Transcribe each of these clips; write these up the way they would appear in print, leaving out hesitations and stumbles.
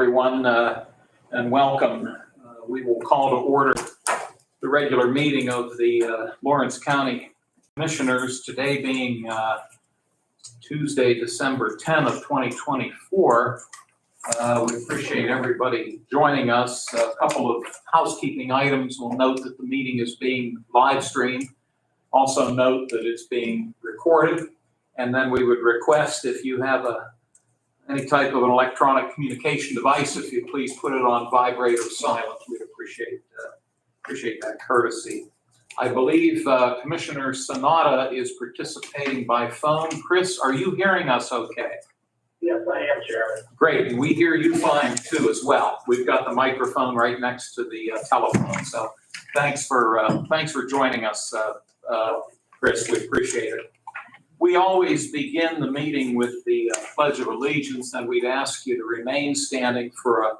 Everyone, and welcome. We will call to order the regular meeting of the Lawrence County Commissioners, today being Tuesday, December 10 of 2024. We appreciate everybody joining us. A couple of housekeeping items. We'll note that the meeting is being live streamed. Also note that it's being recorded. And then we would request, if you have any type of an electronic communication device, if you please put it on vibrate or silent. We'd appreciate that courtesy. I believe Commissioner Sonata is participating by phone. Chris, are you hearing us okay? Yes, I am, Chairman. Great. We hear you fine too as well. We've got the microphone right next to the telephone. So thanks for joining us, Chris. We appreciate it. We always begin the meeting with the Pledge of Allegiance, and we'd ask you to remain standing for a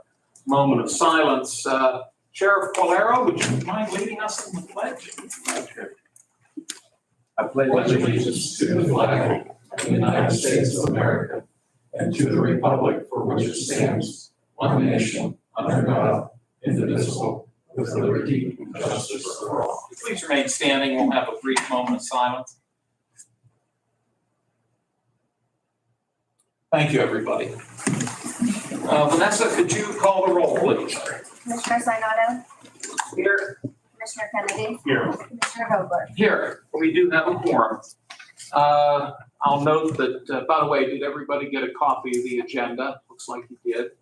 moment of silence. Sheriff Polero, would you mind leading us in the pledge? I pledge allegiance to the flag of the United States of America and to the republic for which it stands, one nation, under God, indivisible, with liberty and justice for all. Please remain standing. We'll have a brief moment of silence. Thank you, everybody. Vanessa, could you call the roll, please? Commissioner Sinata? Here. Commissioner Kennedy? Here. Commissioner Hogler? Here. We do have a quorum. I'll note that, by the way, did everybody get a copy of the agenda? Looks like you did.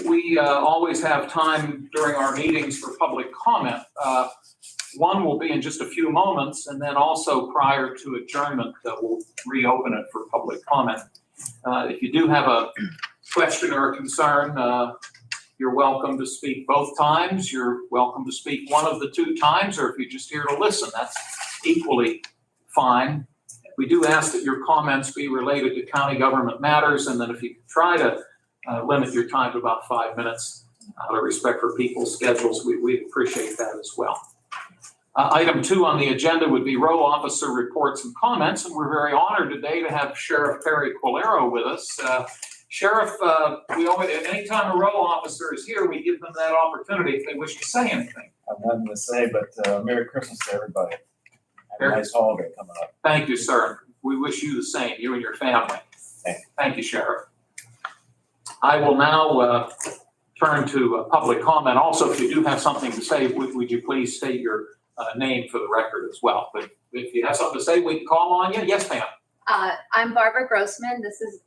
We always have time during our meetings for public comment. One will be in just a few moments, and then also prior to adjournment, we'll reopen it for public comment. If you do have a question or a concern, you're welcome to speak both times. You're welcome to speak one of the two times, or if you're just here to listen, that's equally fine. We do ask that your comments be related to county government matters, and then if you try to limit your time to about 5 minutes out of respect for people's schedules, we appreciate that as well. Item 2 on the agenda would be row officer reports and comments, and we're very honored today to have Sheriff Perry Quilero with us. Sheriff, we always, anytime a row officer is here, we give them that opportunity if they wish to say anything. I have nothing to say, but Merry Christmas to everybody. Have a nice holiday coming up. Thank you, sir. We wish you the same, you and your family. Thank you, Sheriff. I will now turn to public comment. Also, if you do have something to say, would you please state your name for the record as well. But if you have something to say, we can call on you. Yes, ma'am. I'm Barbara Grossman. This is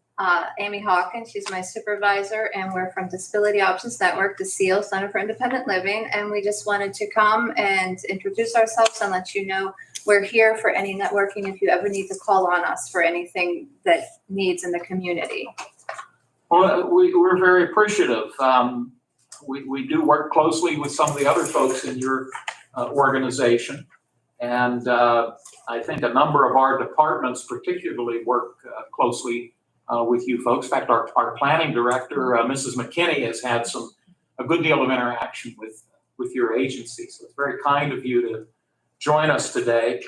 Amy Hawkins. She's my supervisor, and we're from Disability Options Network, the SEAL, Center for Independent Living. And we just wanted to come and introduce ourselves and let you know we're here for any networking if you ever need to call on us for anything that needs in the community. Well, we're very appreciative. We do work closely with some of the other folks in your organization, and I think a number of our departments particularly work closely with you folks. In fact, our planning director, Mrs. McKinney, has had a good deal of interaction with your agency. So it's very kind of you to join us today.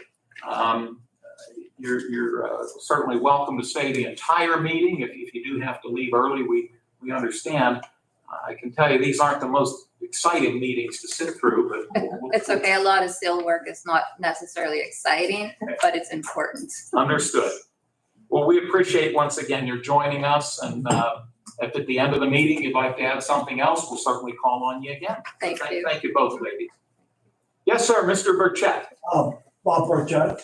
You're certainly welcome to stay the entire meeting. If you do have to leave early, we understand. I can tell you these aren't the most exciting meetings to sit through, but It's okay. A lot of SEAL work is not necessarily exciting, but it's important. Understood. Well, we appreciate once again you're joining us, and if at the end of the meeting you'd like to add something else, we'll certainly call on you again. Thank you. Thank you both, ladies. Yes, sir, Mr. Burchett. Bob Burchett.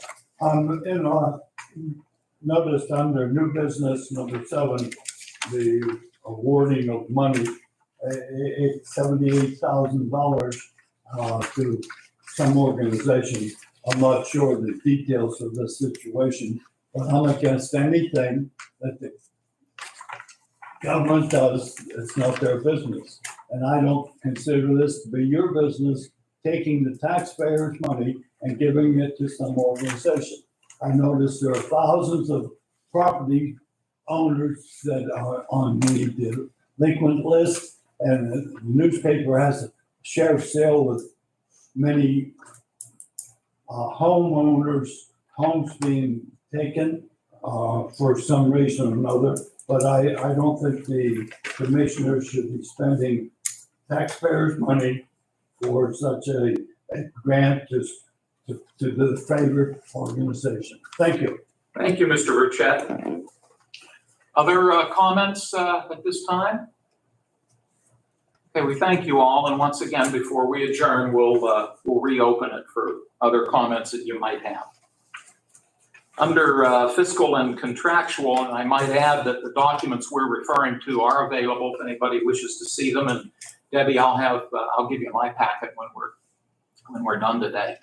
Noticed under new business number 7, the awarding of money, $78,000 to some organization. I'm not sure the details of this situation, but I'm against anything that the government does. It's not their business. And I don't consider this to be your business, taking the taxpayers' money and giving it to some organization. I noticed there are thousands of property owners that are on the delinquent list, and the newspaper has a sheriff's sale with many homeowners, homes being taken for some reason or another. but I don't think the commissioners should be spending taxpayers' money for such a grant to the favorite organization. Thank you. Thank you, Mr. Burchett. Other comments at this time? Okay, we thank you all, and once again, before we adjourn, we'll reopen it for other comments that you might have. Under fiscal and contractual, and I might add that the documents we're referring to are available if anybody wishes to see them. And Debbie, I'll give you my packet when we're done today.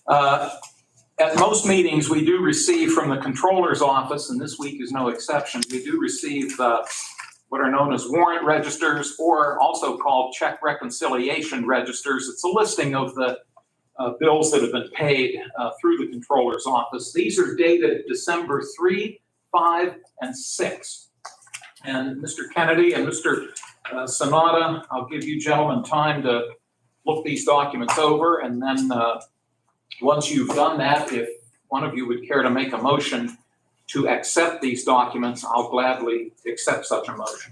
At most meetings, we do receive from the controller's office, and this week is no exception. We do receive what are known as warrant registers, or also called check reconciliation registers. It's a listing of the bills that have been paid through the controller's office. These are dated December 3, 5, and 6. And Mr. Kennedy and Mr. Sonata, I'll give you gentlemen time to look these documents over, and then once you've done that, if one of you would care to make a motion to accept these documents, I'll gladly accept such a motion.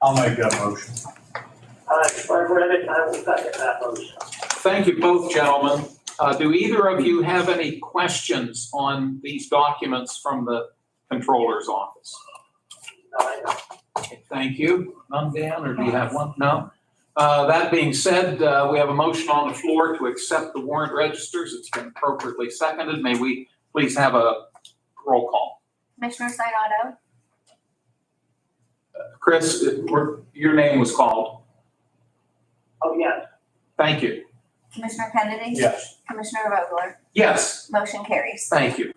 I'll make that motion. If I've read it, I will second that motion. Thank you both, gentlemen. Do either of you have any questions on these documents from the controller's office? Okay, thank you. None, Dan, or do you have one? No? That being said, we have a motion on the floor to accept the warrant registers. It's been appropriately seconded. May we please have a roll call? Commissioner Sinata, Chris, your name was called. Oh, yes. Thank you. Commissioner Kennedy? Yes. Commissioner Vogler? Yes, Motion carries. thank you.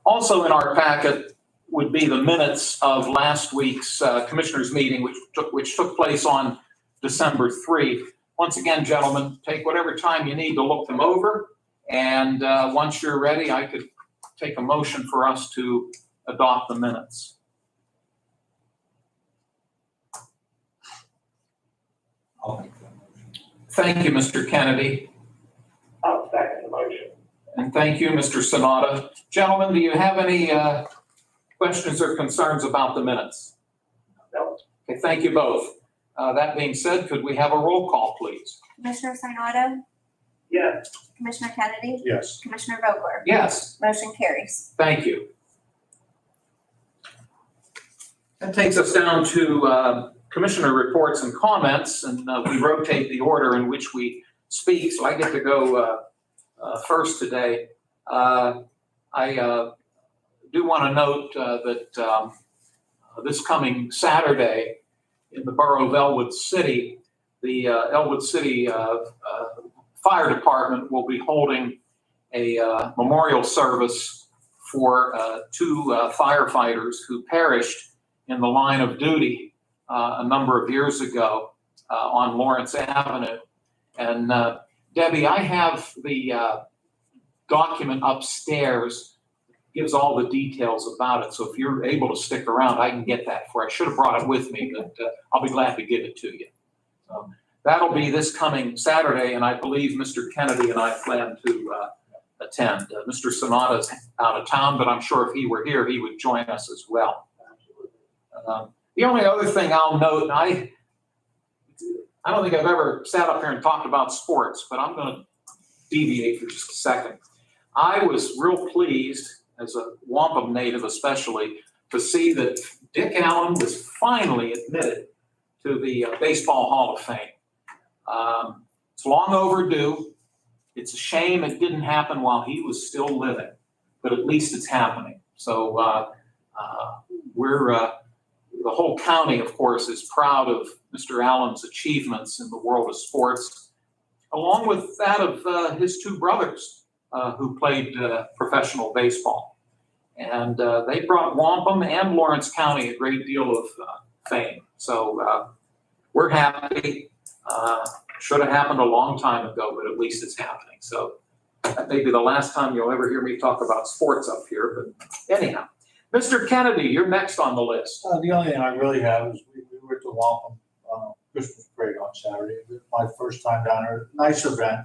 Also in our packet would be the minutes of last week's commissioners meeting, which took place on December 3. Once again, gentlemen, take whatever time you need to look them over. And once you're ready, I could take a motion for us to adopt the minutes. I'll make that motion. Thank you, Mr. Kennedy. I'll second the motion. And thank you, Mr. Sonata. Gentlemen, do you have any questions or concerns about the minutes? No. Okay, thank you both. That being said, could we have a roll call, please? Commissioner Sinata, Yes. Commissioner Kennedy? Yes. Commissioner Vogler? Yes, Motion carries. thank you. That takes us down to commissioner reports and comments, and we rotate the order in which we speak, so I get to go first today. I do want to note that this coming Saturday in the borough of Elwood City, the Elwood City Fire Department will be holding a memorial service for two firefighters who perished in the line of duty a number of years ago on Lawrence Avenue. And Debbie, I have the document upstairs, gives all the details about it. So if you're able to stick around, I can get that for you. I should have brought it with me, but I'll be glad to give it to you. So that'll be this coming Saturday, and I believe Mr. Kennedy and I plan to attend. Mr. Sonata's out of town, but I'm sure if he were here, he would join us as well. The only other thing I'll note, and I don't think I've ever sat up here and talked about sports, but I'm going to deviate for just a second. I was real pleased, as a wampum native especially, to see that Dick Allen was finally admitted to the Baseball Hall of Fame. It's long overdue. It's a shame it didn't happen while he was still living, but at least it's happening. So the whole county, of course, is proud of Mr. Allen's achievements in the world of sports, along with that of his two brothers who played professional baseball. And they brought Wampum and Lawrence County a great deal of fame. So we're happy. Should have happened a long time ago, but at least it's happening. So that may be the last time you'll ever hear me talk about sports up here. But anyhow, Mr. Kennedy, you're next on the list. The only thing I really have is we were at the Wampum Christmas parade on Saturday. It was my first time down there. Nice event.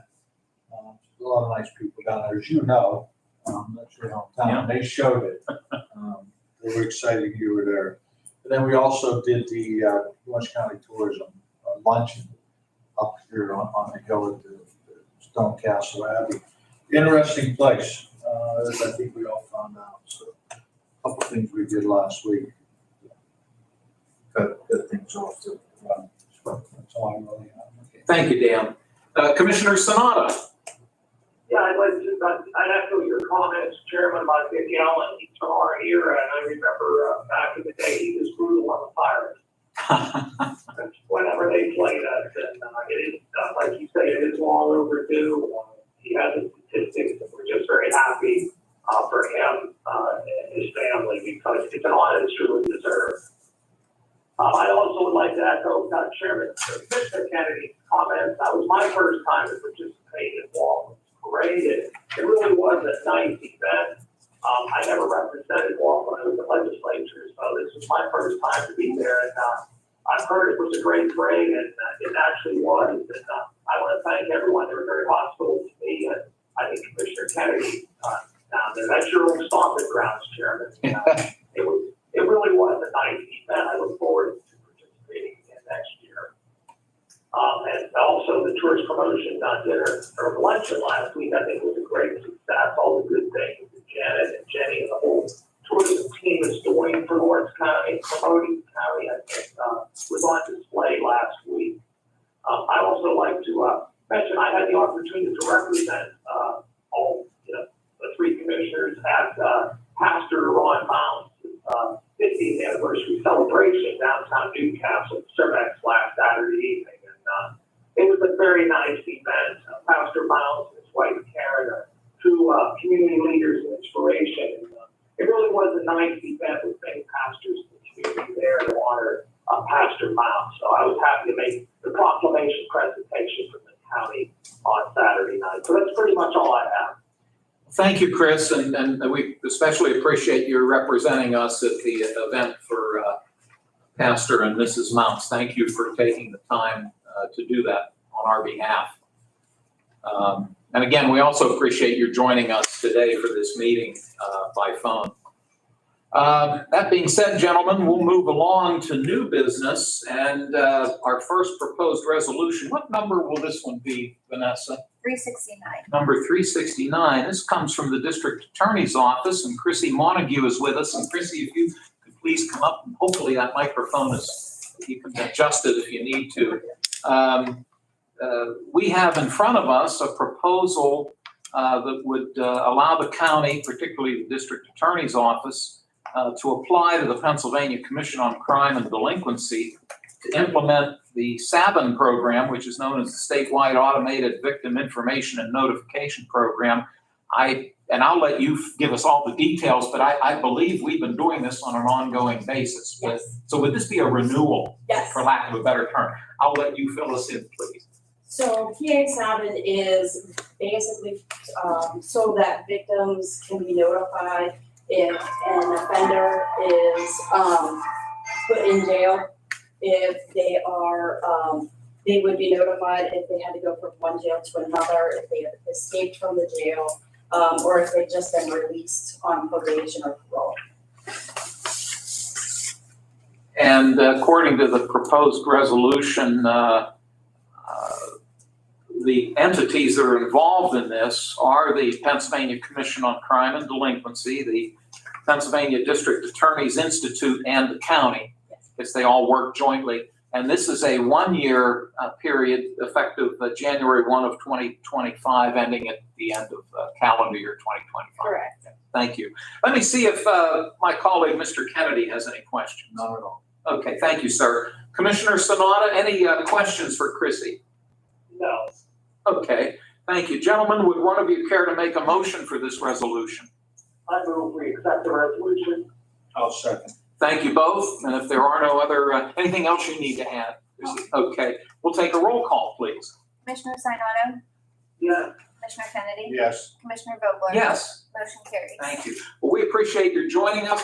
a lot of nice people down there, as you know. That's your hometown. They showed it. They were excited you were there. And then we also did the Orange County Tourism luncheon up here on the hill at the Stone Castle Abbey. Interesting place, as I think we all found out. So a couple things we did last week. Got things off to. That's all I really have. Thank you, Dan. Commissioner Sanada. Yeah, I'd echo your comments, Chairman, about Dick Allen. He's from our era, and I remember back in the day, he was brutal on the Pirates. Whenever they played us, and it is, like you say, it is long overdue. He has the statistics, and we're just very happy for him and his family because it's an honor that's truly deserved. I also would like to echo Chairman Commissioner Kennedy's comments. That was my first time to participate in Walton's parade. It really was a nice event. I never represented Walton when I was in the legislature, so this was my first time to be there. And I've heard it was a great parade, and it actually was. And I want to thank everyone. They were very hostile to me, and I think Commissioner Kennedy down there. That's your own stomping grounds, Chairman. It really was a nice event. I look forward to participating in next year. And also the tourist promotion dinner or luncheon last week, I think was a great success. All the good things that Janet and Jenny and the whole tourism team is doing for Lawrence County, promoting the county, I think, was on display last week. I also like to mention I had the opportunity to represent all the three commissioners at Pastor Ron Mount's 50th anniversary celebration downtown Newcastle, Cervex last Saturday evening. And it was a very nice event. Pastor Mounts and his wife Karen are two community leaders and inspiration. And, it really was a nice event with many pastors in the community there to honor Pastor Mounts. So I was happy to make the proclamation presentation from the county on Saturday night. So that's pretty much all I have. Thank you, Chris, and we especially appreciate you representing us at the event for Pastor and Mrs. Mounts. Thank you for taking the time to do that on our behalf. And again, we also appreciate you joining us today for this meeting by phone. That being said, gentlemen, we'll move along to new business and our first proposed resolution. What number will this one be, Vanessa? 369. Number 369. This comes from the District Attorney's Office, and Chrissy Montague is with us. And Chrissy, if you could please come up, and hopefully that microphone you can adjust it if you need to. We have in front of us a proposal that would allow the county, particularly the District Attorney's Office, to apply to the Pennsylvania Commission on Crime and Delinquency to implement the SABIN program, which is known as the Statewide Automated Victim Information and Notification Program. I'll let you give us all the details, but I believe we've been doing this on an ongoing basis. Yes. So would this be a renewal, Yes. for lack of a better term? I'll let you fill us in, please. So PA7 is basically so that victims can be notified if an offender is put in jail. If they are, they would be notified if they had to go from one jail to another, if they had escaped from the jail, or if they've just been released on probation or parole. And according to the proposed resolution, the entities that are involved in this are the Pennsylvania Commission on Crime and Delinquency, the Pennsylvania District Attorneys Institute, and the county, because they all work jointly. And this is a one-year period effective January 1 of 2025, ending at the end of calendar year 2025. Correct. Thank you. Let me see if my colleague, Mr. Kennedy, has any questions. Not at all. Okay, thank you, sir. Commissioner Sanada, any questions for Chrissy? No. Okay, thank you. Gentlemen, would one of you care to make a motion for this resolution? I move we accept the resolution. I'll second. Thank you both. And if there are no other, anything else you need to add? Okay, we'll take a roll call, please. Commissioner Sinata, Yes. Commissioner Kennedy, Yes. Commissioner Vogler. Yes, Motion carries. thank you. Well, we appreciate your joining us.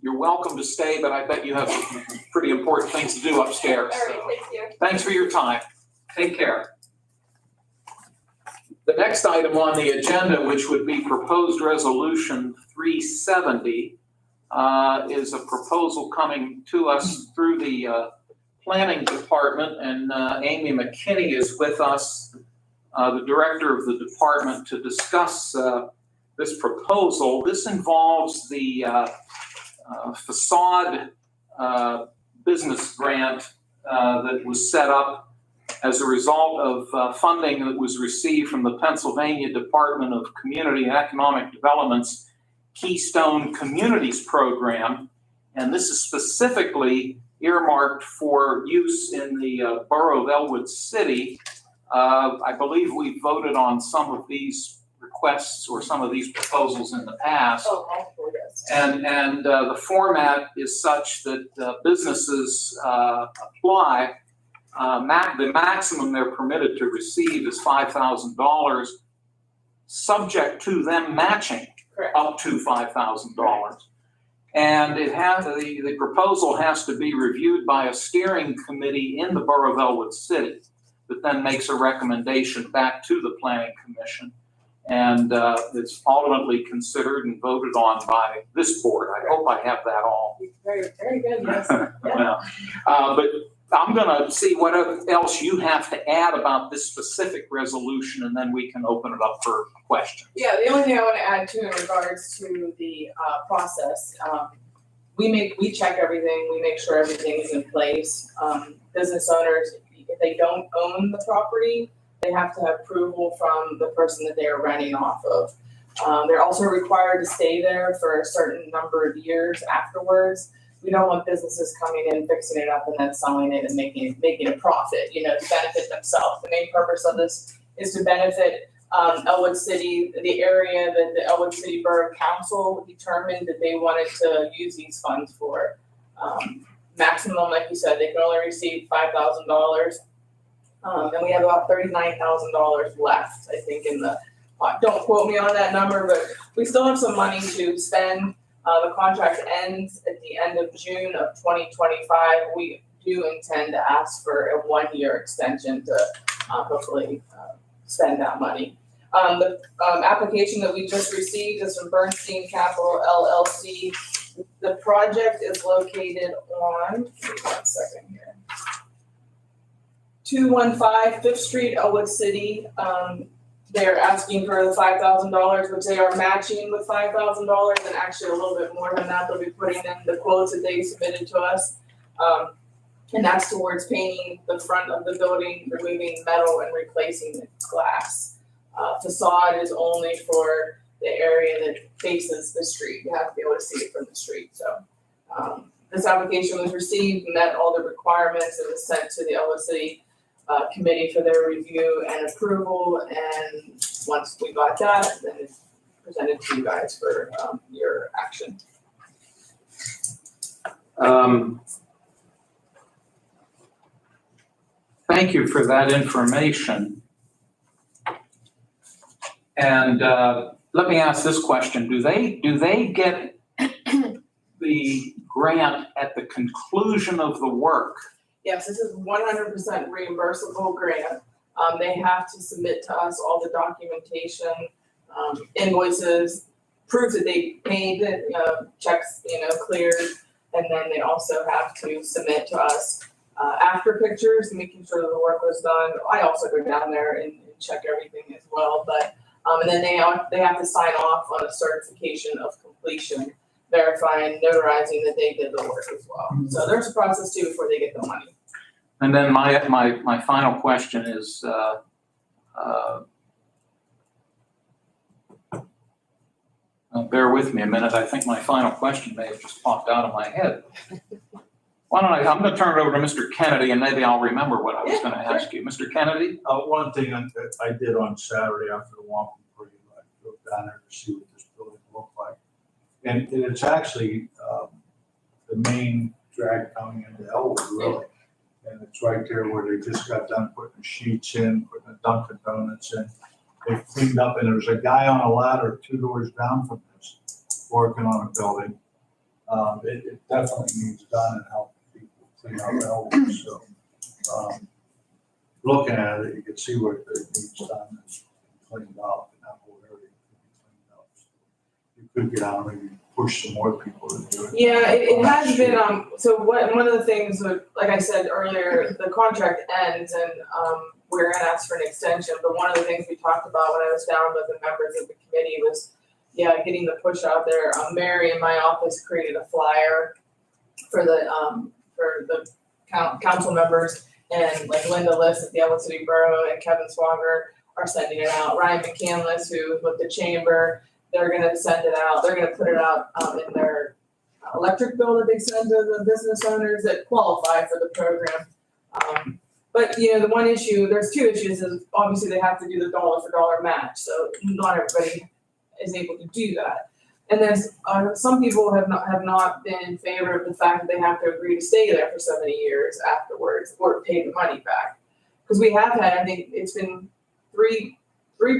You're welcome to stay, but I bet you have some pretty important things to do upstairs. All right, So thank you. thanks for your time. Take care. The next item on the agenda, which would be proposed resolution 370, is a proposal coming to us through the planning department, and Amy McKinney is with us, the director of the department, to discuss this proposal. This involves the facade business grant that was set up as a result of funding that was received from the Pennsylvania Department of Community and Economic Development's Keystone Communities Program. And this is specifically earmarked for use in the borough of Elwood City. I believe we voted on some of these requests or some of these proposals in the past. Oh, yes. And the format is such that businesses apply. The maximum they're permitted to receive is $5,000, subject to them matching Correct. up to $5,000. And the proposal has to be reviewed by a steering committee in the borough of Elwood City that then makes a recommendation back to the planning commission. And it's ultimately considered and voted on by this board. I hope I have that all. Very, very good, yes. Well, but I'm going to see what else you have to add about this specific resolution, and then we can open it up for questions. Yeah, the only thing I want to add too in regards to the process, we check everything, we make sure everything is in place. Business owners, if they don't own the property, they have to have approval from the person that they are renting off of. They're also required to stay there for a certain number of years afterwards. We don't want businesses coming in, fixing it up, and then selling it and making a profit, to benefit themselves. The main purpose of this is to benefit Elwood City, the area that the Elwood City Borough Council determined that they wanted to use these funds for. Maximum, like you said, they can only receive $5,000. And we have about $39,000 left, I think, in the pot. Don't quote me on that number, but we still have some money to spend. The contract ends at the end of June of 2025. We do intend to ask for a 1-year extension to hopefully spend that money. The application that we just received is from Bernstein Capital LLC. The project is located on, give me 1 second here, 215 5th Street, Elwood City. They're asking for the $5,000, which they are matching with $5,000, and actually a little bit more than that. They'll be putting in the quotes that they submitted to us. And that's towards painting the front of the building, removing metal and replacing the glass. Facade is only for the area that faces the street. You have to be able to see it from the street. So this application was received, met all the requirements, and was sent to the Elwood City committee for their review and approval. And once we got that, then it's presented to you guys for your action. Thank you for that information. And let me ask this question. Do they get the grant at the conclusion of the work? Yes, this is 100% reimbursable grant. They have to submit to us all the documentation, invoices, proof that they paid it, checks, cleared, and then they also have to submit to us after pictures, making sure that the work was done. I also go down there and check everything as well, but and then they have to sign off on a certification of completion, verifying, notarizing that they did the work as well. So there's a process too before they get the money. And then my final question is, bear with me a minute. I think my final question may have just popped out of my head. I'm going to turn it over to Mr. Kennedy, and maybe I'll remember what I was going to ask you. Mr. Kennedy? One thing I did on Saturday after the Wampum Parade, I drove down there to see what this building looked like. And it's actually the main drag coming into Elwood, really. And it's right there where they just got done putting the sheets in, putting the Dunkin' Donuts in. They cleaned up, and there's a guy on a ladder 2 doors down from this working on a building. It definitely needs done and help people clean up Elwood. So looking at it, you can see what it needs done. cleaned up and that whole area could be cleaned up. So you could get out and maybe push some more people to do it. Yeah, it has been, so one of the things, like I said earlier, the contract ends and, we're gonna ask for an extension, but one of the things we talked about when I was down with the members of the committee was, getting the push out there. Mary in my office created a flyer for the council members, and like Linda List at the Elwood City Borough and Kevin Swager are sending it out. Ryan McCandless, who's with the chamber, they're gonna send it out. They're gonna put it out in their electric bill that they send to the business owners that qualify for the program. But the one issue, there's two issues, is obviously they have to do the dollar for dollar match, so not everybody is able to do that. And there's some people have not been in favor of the fact that they have to agree to stay there for so many years afterwards or pay the money back. Because we have had, I think it's been three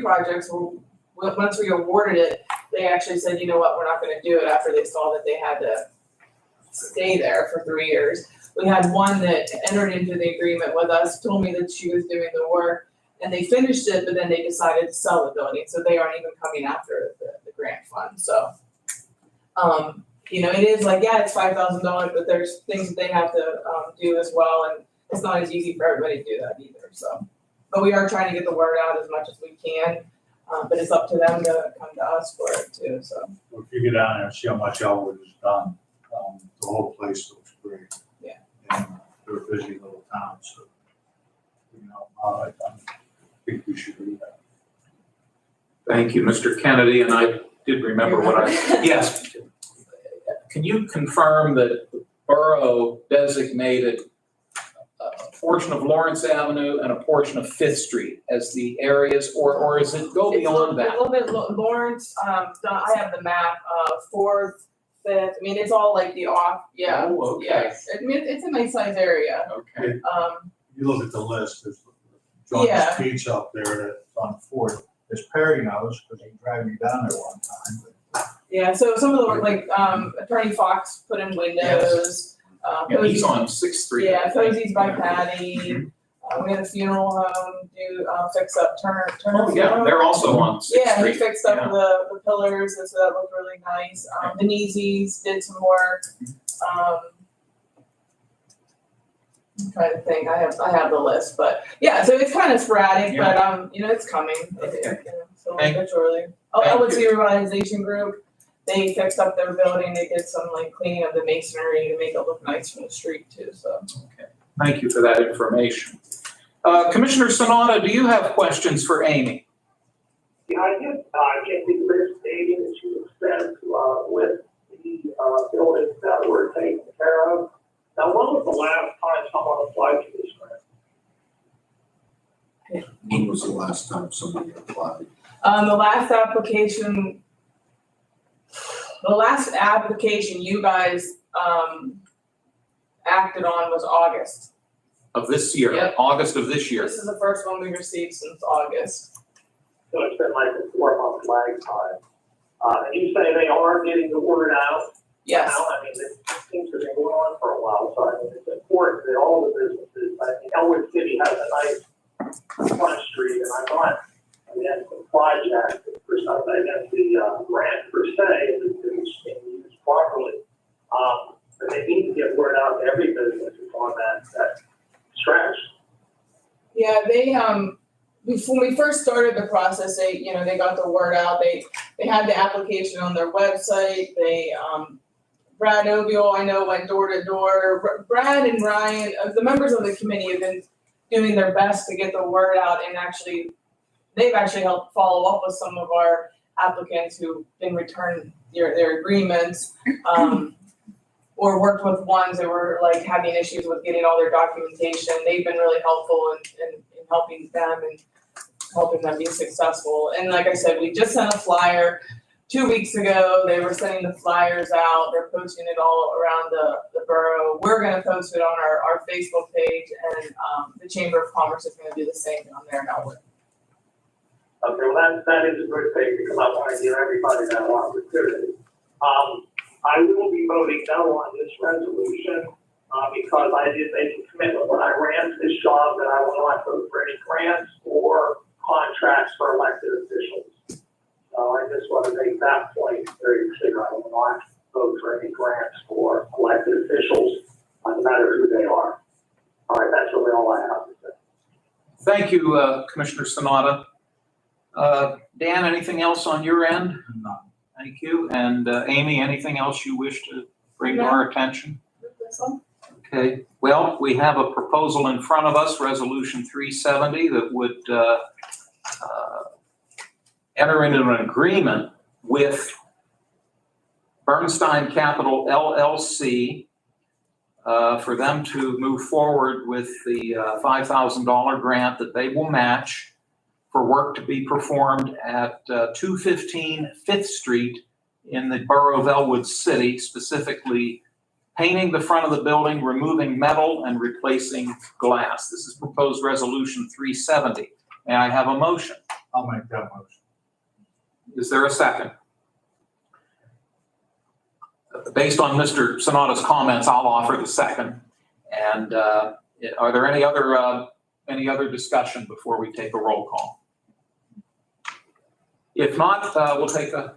projects where once we awarded it, they actually said, you know what, we're not gonna do it after they saw that they had to stay there for 3 years. We had one that entered into the agreement with us, told me that she was doing the work, and they finished it, but then they decided to sell the building, so they aren't even coming after the grant fund, so. It is like, it's $5,000, but there's things that they have to do as well, and it's not as easy for everybody to do that either, so. But we are trying to get the word out as much as we can, but it's up to them to come to us for it too, so. If you get down there and see how much Elwood has done, the whole place looks great. Yeah. And they're a busy little town, so, I think we should do that. Thank you, Mr. Kennedy, and I did remember yes. Can you confirm that the borough designated a portion of Lawrence Avenue and a portion of Fifth Street as the areas, or is it go beyond that? A little bit, Lawrence, I have the map, 4th, 5th, it's all like the off, Oh, okay. yes. It's a nice sized area. Okay. You look at the list, there's Yeah. John's Pizza up there that's on 4th. There's Perry knows, because he dragged me down there one time. Yeah, so some of the work, like, Attorney Fox put in windows. Yeah, he's on 6th Street. Yeah, Cozy's by Patty. We had a funeral home fix up Turner. Oh, yeah, they're also on 6th Street. Yeah, he fixed up the pillars, and so that looked really nice. The Neesies did some work. I'm trying to think, I have the list, but yeah, so it's kind of sporadic, but it's coming. So eventually. Elwood City Revitalization Group, they fixed up their building, they did some like cleaning of the masonry to make it look nice from the street too, so. Okay, thank you for that information. Commissioner Sanada, do you have questions for Amy? Yeah, I did, get the list stating that you were sent, with the, buildings that were taken care of. Now, when was the last time someone applied to this grant? When was the last time somebody applied? The last application you guys, acted on was August. Of this year, Yep. August of this year. This is the first one we received since August. So it's been like a 4-month lag time. And you say they are getting the word out? Yes. Now, it seems to be going on for a while, so it's important that all the businesses, Elwood City has a nice front street, and I'm not against the project per se, against the grant per se, if it's being used properly. But they need to get word out to every business who's on that stretch. Yeah, they, when we first started the process, they got the word out, they had the application on their website, Brad Oviel, I know, went door to door. Brad and Ryan, the members of the committee have been doing their best to get the word out, and they've actually helped follow up with some of our applicants who didn't return their agreements, or worked with ones that were like having issues with getting all their documentation. They've been really helpful in helping them and helping them be successful. And like I said, we just sent a flyer 2 weeks ago. They were sending the flyers out. They're posting it all around the borough. We're gonna post it on our Facebook page, and the Chamber of Commerce is gonna do the same on their network. Okay, well, that is a good thing, because I want to give everybody that opportunity. I will be voting no on this resolution, because I did make a commitment when I ran this job that I will not vote for any grants or contracts contracts for elected officials. So I just want to make that point very clear. I will not vote for any grants for elected officials, no matter who they are. All right, that's really all I have to say. Thank you, Commissioner Sanada. Dan, anything else on your end? No. Thank you. And Amy, anything else you wish to bring to our attention? This one? Okay, well, we have a proposal in front of us, Resolution 370, that would enter into an agreement with Bernstein Capital LLC for them to move forward with the $5,000 grant that they will match for work to be performed at 215 5th Street in the borough of Elwood City, specifically painting the front of the building, removing metal, and replacing glass. This is proposed Resolution 370. May I have a motion? I'll make that motion. Is there a second? Based on Mr. Sanada's comments, I'll offer the second. And are there any other discussion before we take a roll call? If not, we'll take a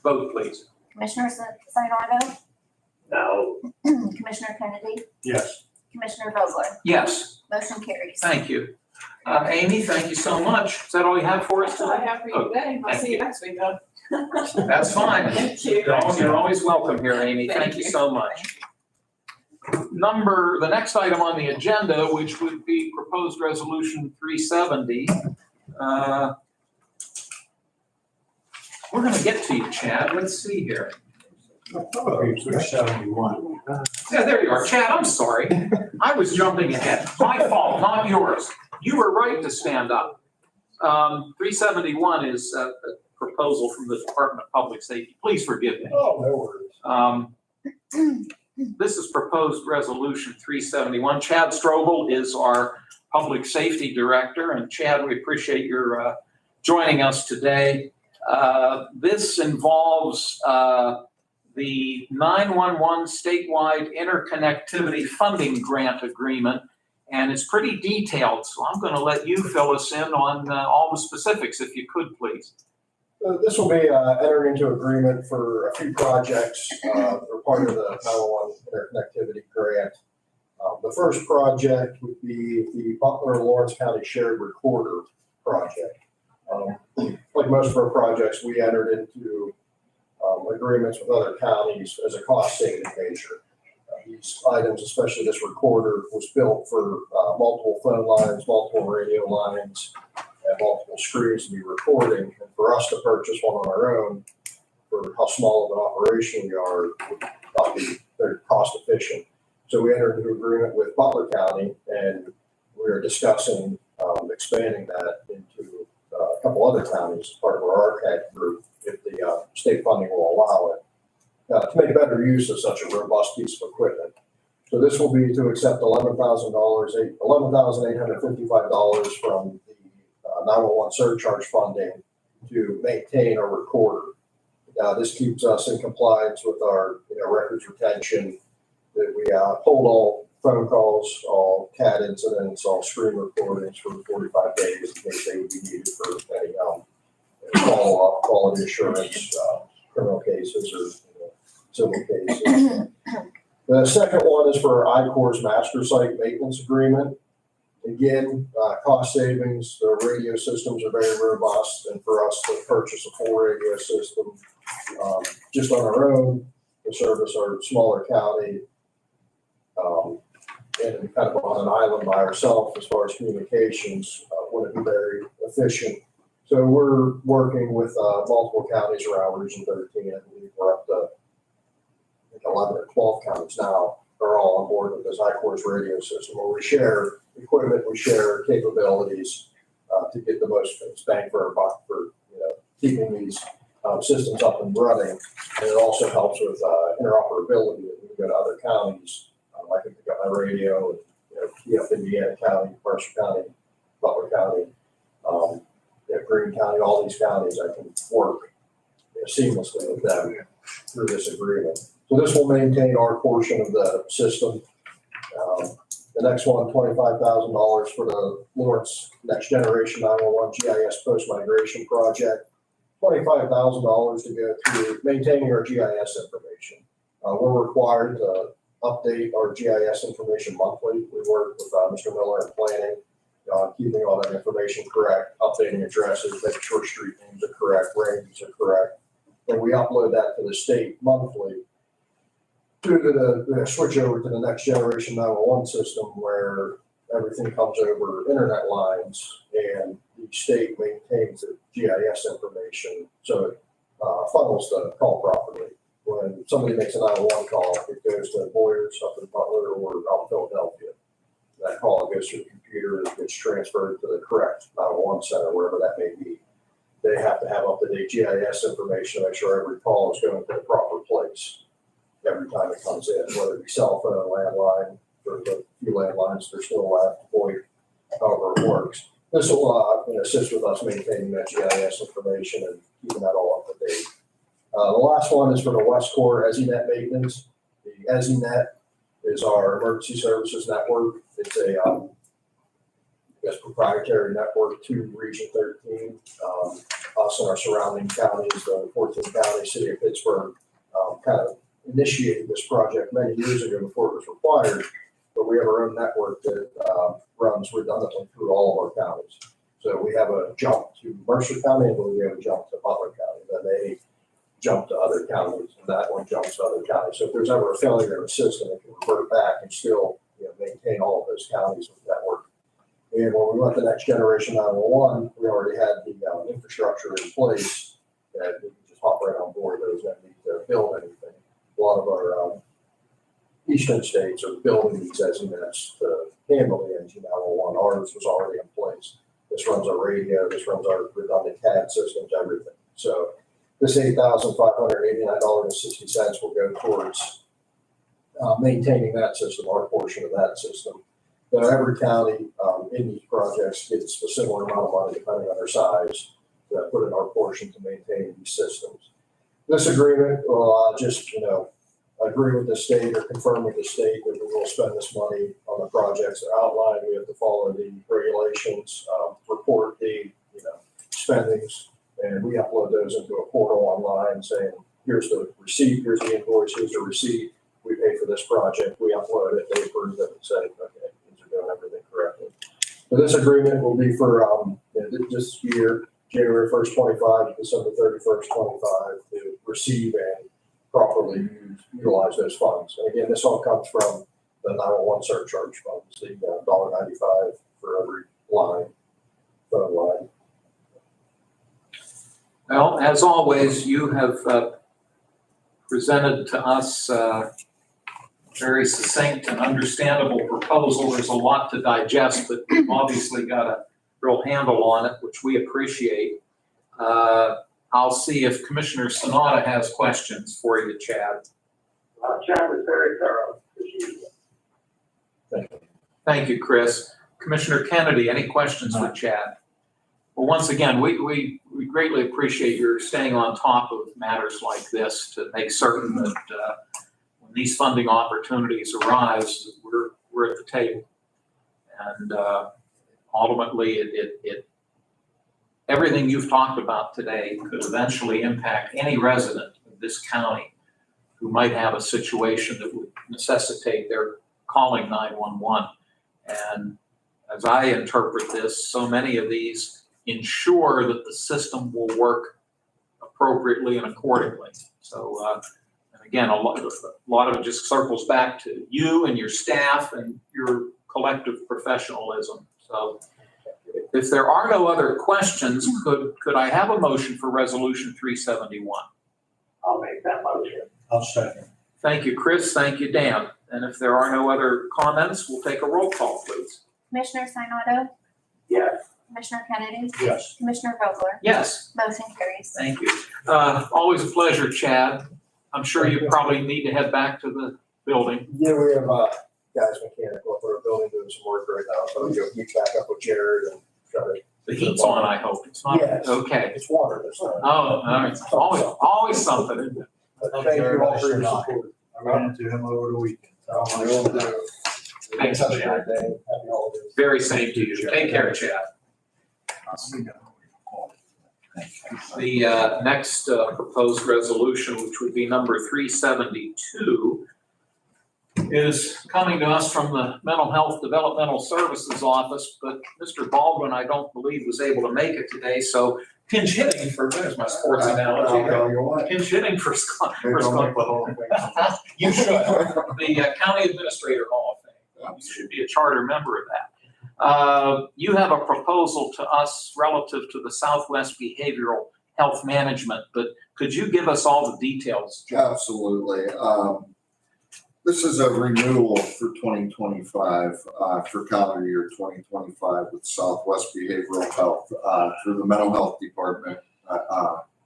vote, please. Commissioner Sinata, No, Commissioner Kennedy, Yes. Commissioner Vogler, Yes, motion carries. thank you. Amy, thank you so much. Is that all you have for us That's all I today? have for you today. I'll see you next week though. That's fine. Thank you. You're always welcome here, Amy. Thank you so much. The next item on the agenda, which would be proposed Resolution 370. We're going to get to you, Chad. Let's see here. Okay, so 71. Yeah, there you are. Chad, I'm sorry. I was jumping ahead. My fault, not yours. You were right to stand up. 371 is a proposal from the Department of Public Safety. Please forgive me. Oh, no worries. This is proposed Resolution 371. Chad Strobel is our Public Safety Director. And Chad, we appreciate your joining us today. This involves the 911 statewide interconnectivity funding grant agreement, and it's pretty detailed. So I'm going to let you fill us in on all the specifics, if you could, please. This will be entering into agreement for a few projects or part of the 911 interconnectivity grant. The first project would be the Butler Lawrence County Shared Recorder project. Like most of our projects, we entered into agreements with other counties as a cost-saving measure. These items, especially this recorder, was built for multiple phone lines, multiple radio lines, and multiple screens to be recording. And for us to purchase one on our own, for how small of an operation we are, would not be very cost efficient. So we entered into agreement with Butler County, and we are discussing expanding that into a couple other counties as part of our RCAD group, if the state funding will allow it, to make better use of such a robust piece of equipment. So this will be to accept $11,855 from the 911 surcharge funding to maintain our recorder. This keeps us in compliance with our records retention, that we hold all phone calls, all CAD incidents, all screen recordings for 45 days in case they would be needed for any follow-up, quality assurance, criminal cases or civil cases. The second one is for I-Corps master site maintenance agreement. Again, cost savings, the radio systems are very robust, and for us to purchase a full radio system just on our own to service our smaller county, and kind of on an island by ourselves as far as communications, wouldn't be very efficient. So we're working with multiple counties around Region 13. I believe we're up to 11 or 12 counties now are all on board with this I-Corps radio system, where we share equipment, we share capabilities to get the most bang for our buck for keeping these systems up and running. And it also helps with interoperability. When we go to other counties, I can pick up my radio and key up Indiana County, Mercer County, Butler County, Greene County, all these counties, I can work seamlessly with them through this agreement. So this will maintain our portion of the system. The next one, $25,000 for the Lawrence Next Generation 911 GIS Post-Migration Project. $25,000 to go through maintaining our GIS information. We're required to update our GIS information monthly. We work with Mr. Miller in planning, keeping all that information correct, updating addresses, making sure street names are correct, ranges are correct. And we upload that to the state monthly. Due to the switch over to the Next Generation 911 system where everything comes over internet lines and each state maintains the GIS information, so it funnels the call properly. When somebody makes a 911 call, it goes to Boyers up in Butler or out in Philadelphia. That call goes through the computer, it gets transferred to the correct 911 center, wherever that may be. They have to have up-to-date GIS information to make sure every call is going to the proper place every time it comes in, whether it be cell phone, landline. There's a few landlines that are still left, VoIP, however it works. This will assist with us maintaining that GIS information and keeping that all up to date. The last one is for the West Core EZNet maintenance. The EZNet is our emergency services network. It's a proprietary network to Region 13. Us and our surrounding counties, the 14 counties, city of Pittsburgh, kind of initiated this project many years ago before it was required. But we have our own network that runs redundantly through all of our counties. So we have a jump to Mercer County, and we have a jump to Butler County. Then they jump to other counties, and that one jumps to other counties. So if there's ever a failure in the system, it can revert back and still maintain all of those counties with network. And when we went to Next Generation 911, we already had the infrastructure in place that we could just hop right on board. There was no need to build anything. A lot of our eastern states are building these EZNets to handle the NG 911. Ours was already in place. This runs our radio, this runs our redundant CAD systems, everything. So this $8,589.60 will go towards maintaining that system, our portion of that system. So every county in these projects gets a similar amount of money depending on their size to put in our portion to maintain these systems. This agreement will just, agree with the state or confirm with the state that we will spend this money on the projects that are outlined. We have to follow the regulations, report the, spendings, and we upload those into a portal online saying, here's the receipt, here's the invoice, here's the receipt. We pay for this project, we upload it, they approve it, and say, okay, these are doing everything correctly. So this agreement will be for this year, January 1st, 25 to December 31st, 25, to receive and properly utilize those funds. And again, this all comes from the 911 surcharge funds, the $1.95 for every line, phone line. Well, as always, you have presented to us very succinct and understandable proposal. There's a lot to digest, but you've obviously got a real handle on it, which we appreciate. I'll see if Commissioner Sanada has questions for you, Chad. Chad was very thorough. Thank you, Chris. Commissioner Kennedy, any questions for Chad? Well, once again, we greatly appreciate your staying on top of matters like this to make certain that when these funding opportunities arise, we're at the table. And ultimately, everything you've talked about today could eventually impact any resident of this county who might have a situation that would necessitate their calling 911. And as I interpret this, so many of these ensure that the system will work appropriately and accordingly. So, and again, a lot of it just circles back to you and your staff and your collective professionalism. So if there are no other questions, could I have a motion for Resolution 371? I'll make that motion. I'll second. Thank you, Chris. Thank you, Dan. And if there are no other comments, we'll take a roll call, please. Commissioner Sinata? Yes. Commissioner Kennedy? Yes. Commissioner Vogler? Yes. Motion carries. Thank you. Always a pleasure, Chad. I'm sure you probably need to head back to the building. Yeah, we have guys mechanical up at our building doing some work right now. So we'll meet back up with Jared and try to. The heat's on, I hope. It's not. Yes. Okay. It's water this time. Oh, all right. Always something, isn't it? Thank you all for your support. I ran into him over the weekend. I will do. Thanks, Have a Chad. great day. Happy holidays. Very same to you. Take care, Chad. The next proposed resolution, which would be number 372, is coming to us from the Mental Health Developmental Services Office, but Mr. Baldwin, I don't believe, was able to make it today, so pinch hitting for, there's my sports analogy. I'll tell you what. Pinch hitting for Scott. Maybe I'll make the whole thing. You should. The County Administrator Hall of Fame. You should be a charter member of that. You have a proposal to us relative to the Southwest Behavioral Health Management, but could you give us all the details, Joe? Absolutely. This is a renewal for 2025, for calendar year 2025 with Southwest Behavioral Health, through the Mental Health Department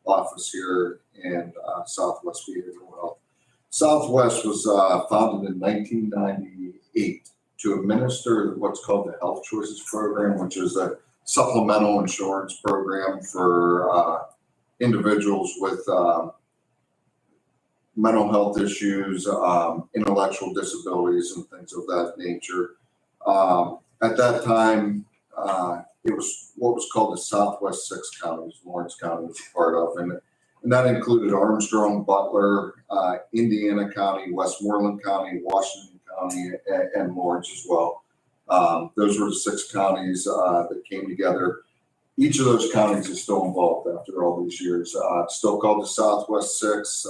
office here in Southwest Behavioral Health. Southwest was founded in 1998 to administer what's called the Health Choices Program, which is a supplemental insurance program for individuals with mental health issues, intellectual disabilities, and things of that nature. At that time, it was what was called the Southwest Six Counties, Lawrence County was a part of, and that included Armstrong, Butler, Indiana County, Westmoreland County, Washington County, and Lawrence as well. Those were the six counties that came together. Each of those counties is still involved after all these years. It's still called the Southwest Six.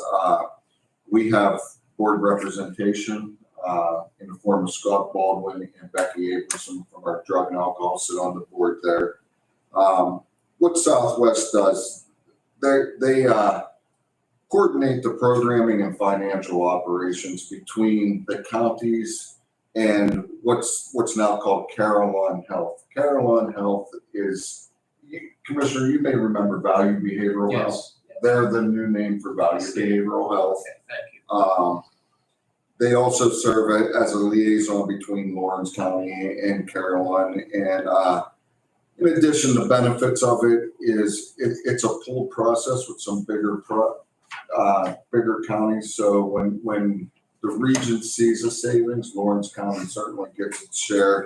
We have board representation in the form of Scott Baldwin and Becky Abramson from our drug and alcohol sit on the board there. What Southwest does, they coordinate the programming and financial operations between the counties and what's now called Carillon Health. Carillon Health is, Commissioner, you may remember Value Behavioral Health. They're the new name for Value Behavioral Health. Okay, thank you. They also serve as a liaison between Lawrence County and Carillon. And in addition, the benefits of it is it's a pulled process with some bigger counties. So when the region sees a savings, Lawrence County certainly gets its share.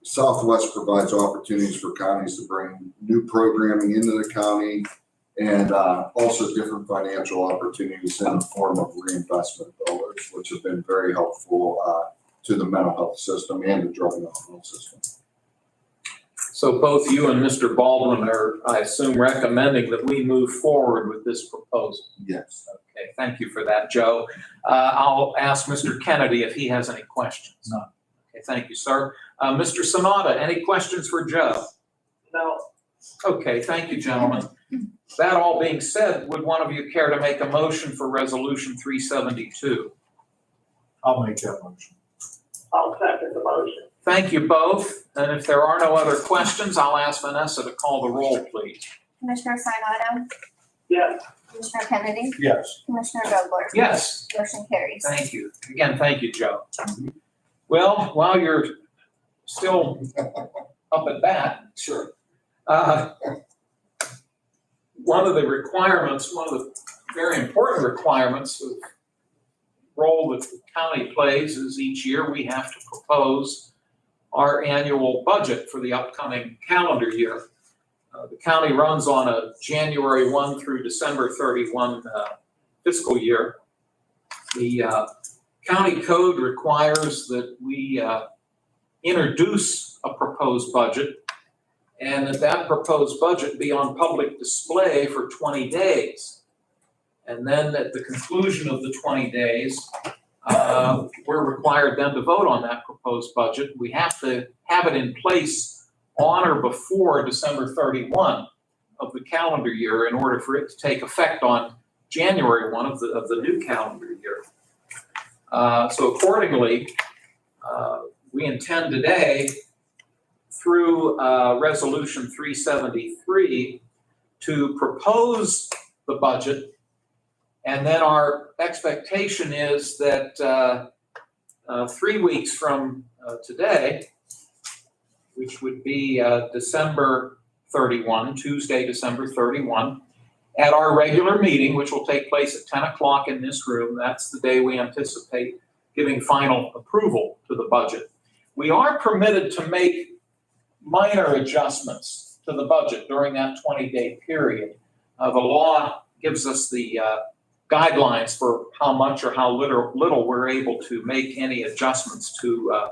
Southwest provides opportunities for counties to bring new programming into the county, and also different financial opportunities in the form of reinvestment dollars, which have been very helpful to the mental health system and the drug and alcohol system. So both you and Mr. Baldwin are, I assume, recommending that we move forward with this proposal. Yes. Okay, thank you for that, Joe. I'll ask Mr. Kennedy if he has any questions. None. Okay, thank you, sir. Mr. Sanada, any questions for Joe? No. Okay, thank you, gentlemen. That all being said, would one of you care to make a motion for Resolution 372? I'll make that motion. I'll second the motion. Thank you both. And if there are no other questions, I'll ask Vanessa to call the roll, please. Commissioner Sinata, Yes. Commissioner Kennedy, Yes. Commissioner Vogler, Yes, motion carries. thank you. Again, thank you, Joe. Well, while you're still up at bat, Sure. one of the requirements, one of the very important requirements of role that the county plays is each year we have to propose our annual budget for the upcoming calendar year. The county runs on a January 1 through December 31 fiscal year. The county code requires that we introduce a proposed budget and that proposed budget be on public display for 20 days. And then at the conclusion of the 20 days, we're required then to vote on that proposed budget. We have to have it in place on or before December 31 of the calendar year in order for it to take effect on January 1 of the new calendar year. So accordingly, we intend today through Resolution 373 to propose the budget. And then our expectation is that 3 weeks from today, which would be December 31, Tuesday, December 31, at our regular meeting, which will take place at 10 o'clock in this room, that's the day we anticipate giving final approval to the budget. We are permitted to make minor adjustments to the budget during that 20-day period. The law gives us the guidelines for how much or how little we're able to make any adjustments to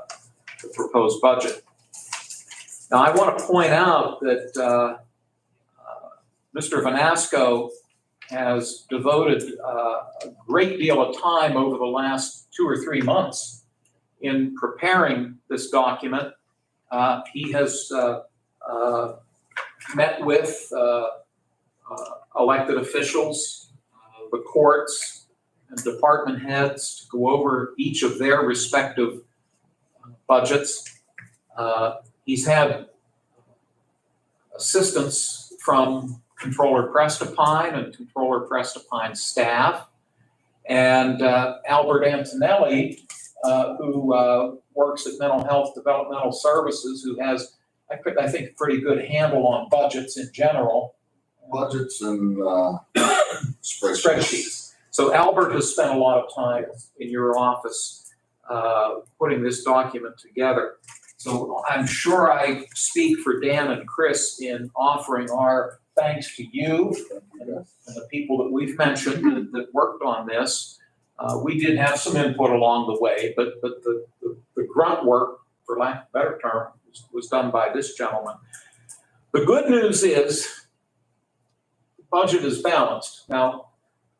the proposed budget. Now, I want to point out that Mr. Vanasco has devoted a great deal of time over the last 2 or 3 months in preparing this document. He has met with elected officials, the courts, and department heads to go over each of their respective budgets. He's had assistance from Controller Prestipine and Controller Prestipine's staff, and Albert Antonelli, who works at Mental Health Developmental Services, who has, I think, a pretty good handle on budgets in general. Budgets and Spreadsheets. So Albert has spent a lot of time in your office putting this document together. So I'm sure I speak for Dan and Chris in offering our thanks to you and the people that we've mentioned that worked on this. We did have some input along the way, but the grunt work, for lack of a better term, was done by this gentleman. The good news is the budget is balanced. Now,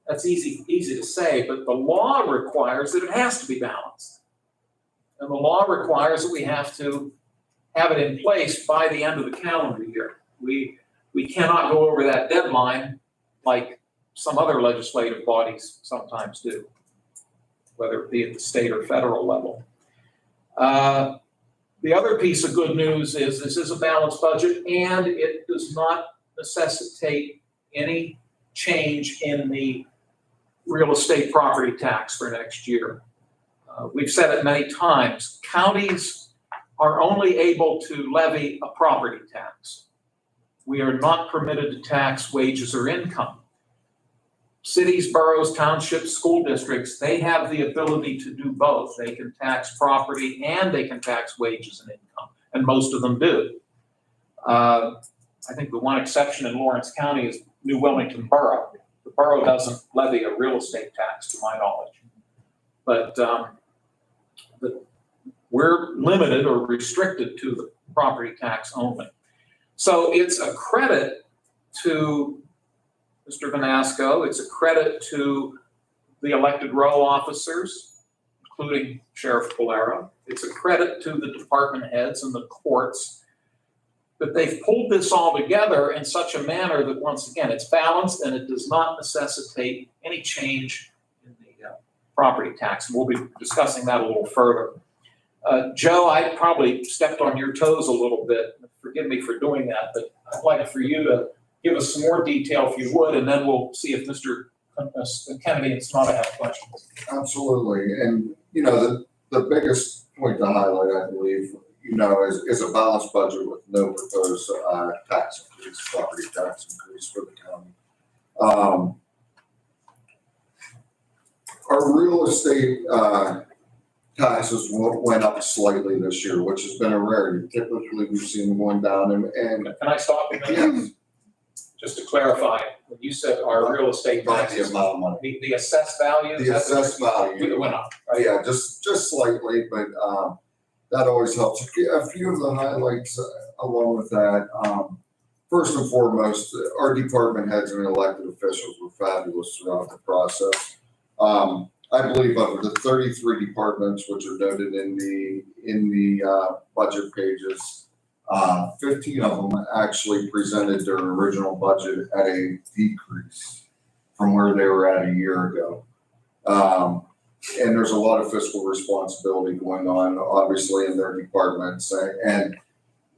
that's easy to say, but the law requires that it has to be balanced. And the law requires that we have to have it in place by the end of the calendar year. We cannot go over that deadline like some other legislative bodies sometimes do, whether it be at the state or federal level. The other piece of good news is this is a balanced budget, and it does not necessitate any change in the real estate property tax for next year. We've said it many times, counties are only able to levy a property tax. We are not permitted to tax wages or income. Cities, boroughs, townships, school districts, they have the ability to do both. They can tax property and they can tax wages and income, and most of them do. I think the one exception in Lawrence County is New Wilmington Borough. The borough doesn't levy a real estate tax, to my knowledge. But we're limited or restricted to the property tax only. So it's a credit to Mr. Vanasco. It's a credit to the elected row officers, including Sheriff Bolero. It's a credit to the department heads and the courts that they've pulled this all together in such a manner that, once again, it's balanced and it does not necessitate any change in the property tax. And we'll be discussing that a little further. Joe, I probably stepped on your toes a little bit. Forgive me for doing that, but I'd like for you to give us some more detail if you would, and then we'll see if Mr. Kennedy and Sonata have questions. Absolutely. And, you know, the biggest point to highlight, I believe, you know, is a balanced budget with no proposed tax increase, property tax increase for the county. Our real estate taxes went up slightly this year, which has been a rarity. Typically, we've seen them going down. And can I stop you a minute? Just to clarify, when you said our real estate taxes, the amount of money, the assessed value, the assessed value went up, right? Yeah, just slightly, but that always helps. A few of the highlights along with that. First and foremost, our department heads and elected officials were fabulous throughout the process. I believe of the 33 departments which are noted in the budget pages, 15 of them actually presented their original budget at a decrease from where they were at a year ago. And there's a lot of fiscal responsibility going on, obviously, in their departments. And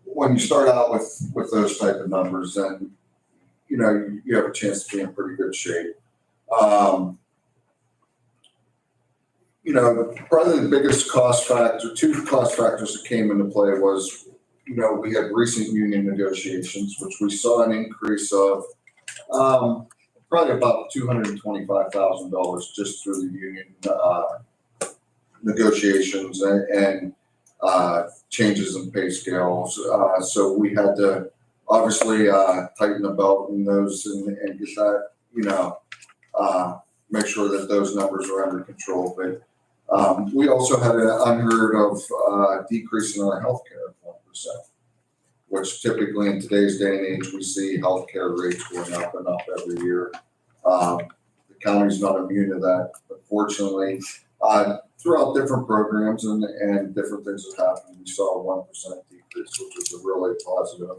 when you start out with those type of numbers, then, you know, you have a chance to be in pretty good shape. You know, probably the biggest cost factor, two cost factors that came into play was, you know, we had recent union negotiations, which we saw an increase of probably about $225,000 just through the union negotiations and changes in pay scales. So we had to obviously tighten the belt in those and get that, make sure that those numbers are under control. But we also had an unheard of decrease in our healthcare of 1%, which typically in today's day and age, we see healthcare rates going up and up every year. The county's not immune to that, but fortunately, throughout different programs and different things that happened, we saw a 1% decrease, which was a really positive.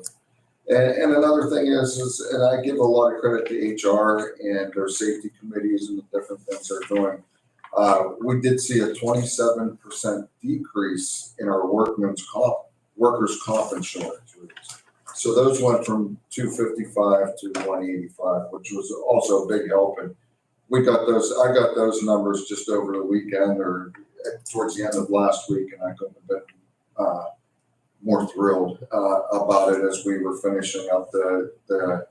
And another thing is, and I give a lot of credit to HR and their safety committees and the different things they're doing. We did see a 27% decrease in our workers' comp insurance rates. So those went from 255 to 185, which was also a big help. And I got those numbers just over the weekend or towards the end of last week, and I couldn't have been more thrilled about it as we were finishing up the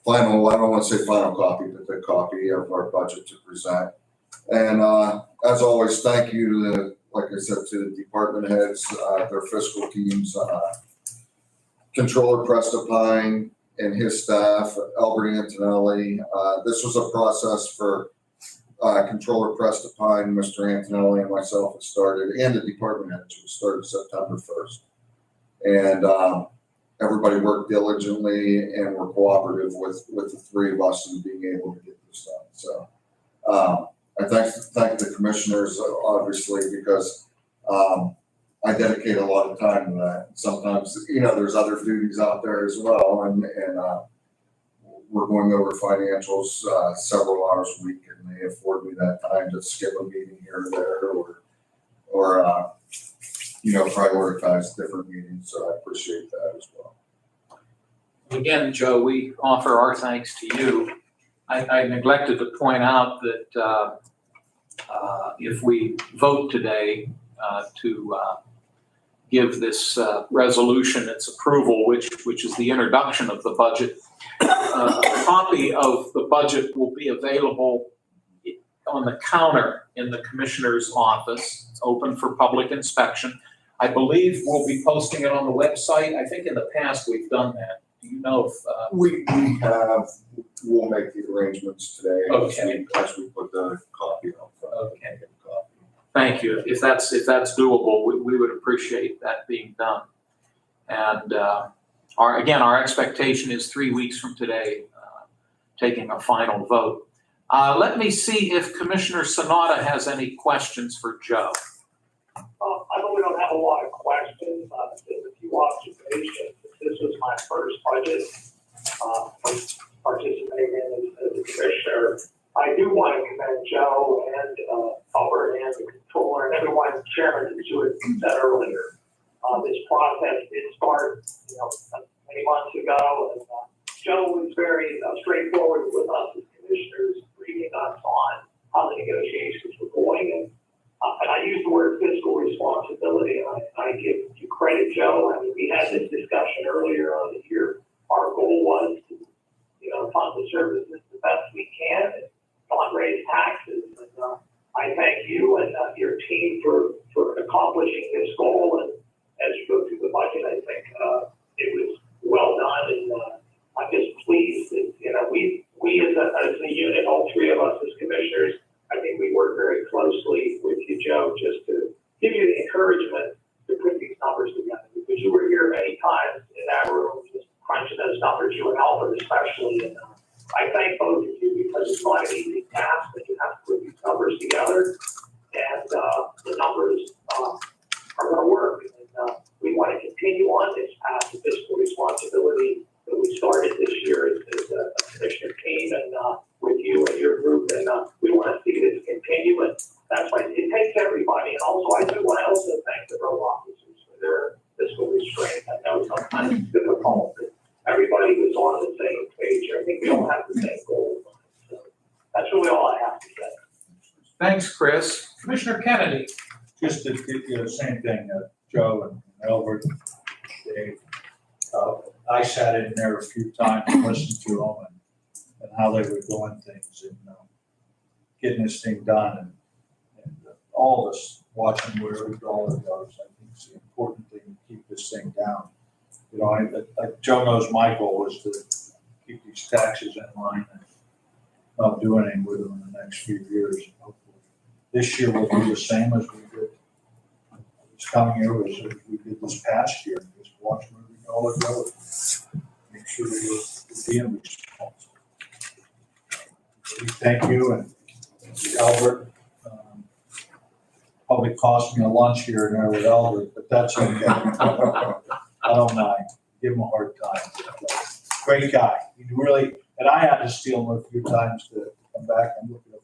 final, I don't want to say final copy, but the copy of our budget to present. And as always, thank you to like I said, to the department heads, their fiscal teams, Controller Prestapine and his staff, Albert Antonelli. This was a process for Controller Prestapine, Mr. Antonelli, and myself had started, and the department heads, which started September 1st. And everybody worked diligently and were cooperative with the three of us in being able to get this done. So I thank the commissioners, obviously, because I dedicate a lot of time to that. Sometimes, there's other duties out there as well, and we're going over financials several hours a week, and they afford me that time to skip a meeting here or there, or prioritize different meetings. So I appreciate that as well. Again, Joe, we offer our thanks to you. I neglected to point out that if we vote today to give this resolution its approval, which is the introduction of the budget, a copy of the budget will be available on the counter in the commissioner's office. It's open for public inspection. I believe we'll be posting it on the website. I think in the past we've done that. Do you know if we'll make the arrangements today. Okay. As we put the copy up. Okay. Thank you. If that's doable, we would appreciate that being done. And our expectation is 3 weeks from today, taking a final vote. Let me see if Commissioner Sanada has any questions for Joe. I know we don't have a lot of questions, just a few observations. This was my first budget participating in as a commissioner. I do want to commend Joe and Albert and the controller and everyone, Chairman, that you had said earlier. This process did start, many months ago, and Joe was very straightforward with us as commissioners, briefing us on how the negotiations were going. And I use the word fiscal responsibility, and I give you credit, Joe. I mean, we had this discussion earlier on the year. Our goal was to, fund the services the best we can and not raise taxes. And I thank you and your team for accomplishing this goal. And as you go through the budget, I think it was well done. And I'm just pleased that, we as a unit, all three of us as commissioners, I think we work very closely with you, Joe, just to give you the encouragement to put these numbers together, because you were here many times in that room, just crunching those numbers, you and Albert especially. And I thank both of you because it's not an easy task, that you have to put these numbers together, and the numbers are going to work. And we want to continue on this path of fiscal responsibility that we started this year as a commissioner team and with you and your group, and we want to see this continue, and that's why it takes everybody. And also, I do want to also thank the road officers for their fiscal restraint. I know sometimes it's difficult, but everybody was on the same page. I think we all have the same goals. So that's really all I have to say. Thanks, Chris. Commissioner Kennedy. Just to do the same thing, Joe and Albert, Dave. I sat in there a few times and listened to them and how they were doing things and getting this thing done. And all of us watching where every dollar goes. I think it's the important thing to keep this thing down. You know, like Joe knows my goal is to keep these taxes in line and not do anything with them in the next few years. Hopefully, this year will be the same as we did this coming year, as we did this past year. Just watch where every dollar goes. Make sure we're being responsible. We thank you and Albert. Probably cost me a lunch here and there with Albert, but that's okay. I don't mind. Give him a hard time. Great guy. He really, and I had to steal him a few times to come back and look at a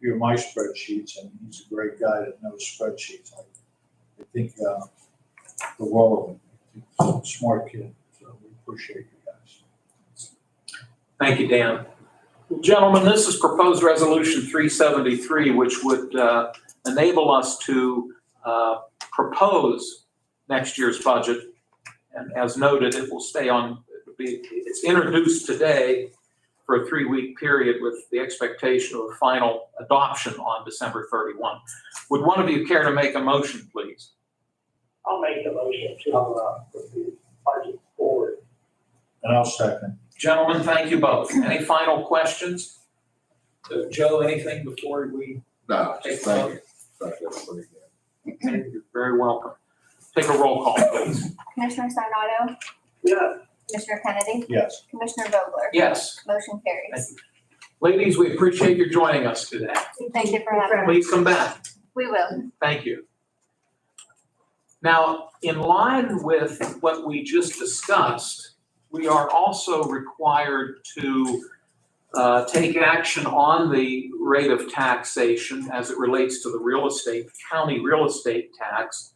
few of my spreadsheets, and he's a great guy that knows spreadsheets. I think the world of him. He's a smart kid, so we appreciate you guys. Thank you, Dan. Gentlemen, this is proposed resolution 373, which would enable us to propose next year's budget. And as noted, it will stay on, it's introduced today for a 3-week period with the expectation of a final adoption on December 31. Would one of you care to make a motion, please? I'll make the motion to put the budget forward. And I'll second. Gentlemen, thank you both. Any final questions? Joe, anything before we No, take just the vote? thank everybody again. Okay, you're very welcome. Take a roll call, please. Commissioner Sinata, Yes. Commissioner Kennedy, Yes. Commissioner Vogler. Yes. Motion carries. Ladies, we appreciate your joining us today. Thank you for having us. Please come back. We will. Thank you. Now, in line with what we just discussed, we are also required to take action on the rate of taxation as it relates to the real estate, county real estate tax.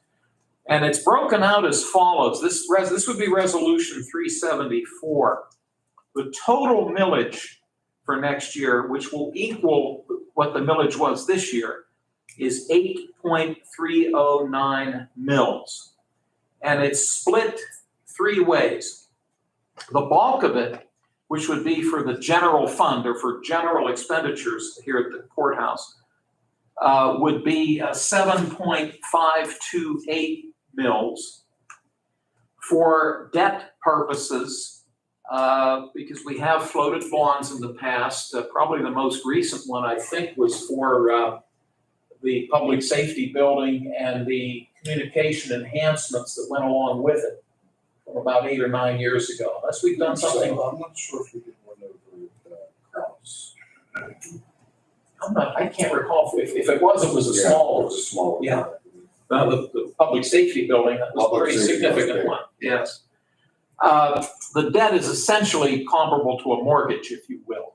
And it's broken out as follows. This would be resolution 374. The total millage for next year, which will equal what the millage was this year, is 8.309 mils. And it's split 3 ways. The bulk of it, which would be for the general fund or for general expenditures here at the courthouse, would be 7.528 mils. For debt purposes, because we have floated bonds in the past, probably the most recent one I think was for the public safety building and the communication enhancements that went along with it from about 8 or 9 years ago. Unless we've done something. I'm not sure if we did one over Kraus. I can't recall if it was a Yeah, small. it was a small one. Yeah. The public safety building, that was a Public pretty safety, significant okay. one, yes. The debt is essentially comparable to a mortgage, if you will,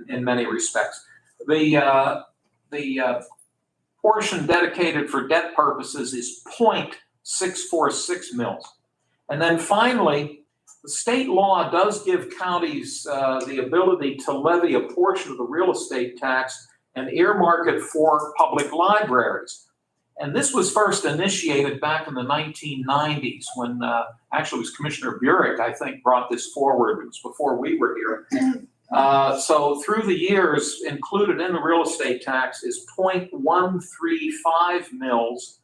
in many respects. The portion dedicated for debt purposes is 0.646 mils. And then finally, the state law does give counties the ability to levy a portion of the real estate tax and earmark it for public libraries. And this was first initiated back in the 1990s when actually it was Commissioner Burek, I think, brought this forward. It was before we were here. So through the years, included in the real estate tax is 0.135 mils,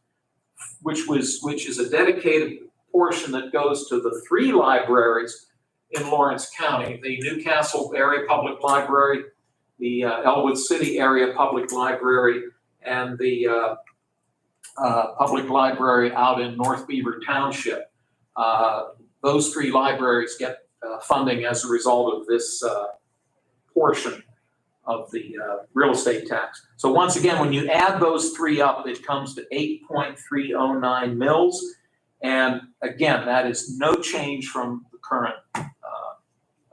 which is a dedicated portion that goes to the 3 libraries in Lawrence County: the Newcastle Area Public Library, the Elwood City Area Public Library, and the public library out in North Beaver Township. Those 3 libraries get funding as a result of this portion of the real estate tax. So once again, when you add those 3 up, it comes to 8.309 mils. And again, that is no change from the current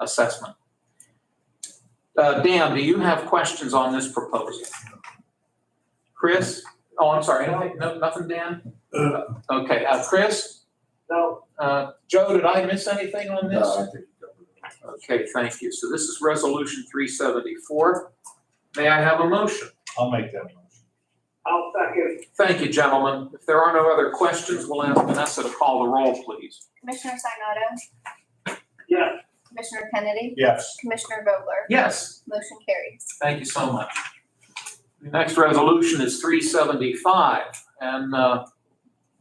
assessment. Dan, do you have questions on this proposal? Chris? Oh, I'm sorry. Anything? No, nothing, Dan? Okay. Chris? No. Joe, did I miss anything on this? No, I think you covered it. Okay, thank you. So this is resolution 374. May I have a motion? I'll make that motion. I'll second. Thank you, gentlemen. If there are no other questions, we'll ask Vanessa to call the roll, please. Commissioner Sinata, Yes. Commissioner Kennedy, Yes. Commissioner Vogler. Yes, Motion carries. thank you so much. The next resolution is 375. And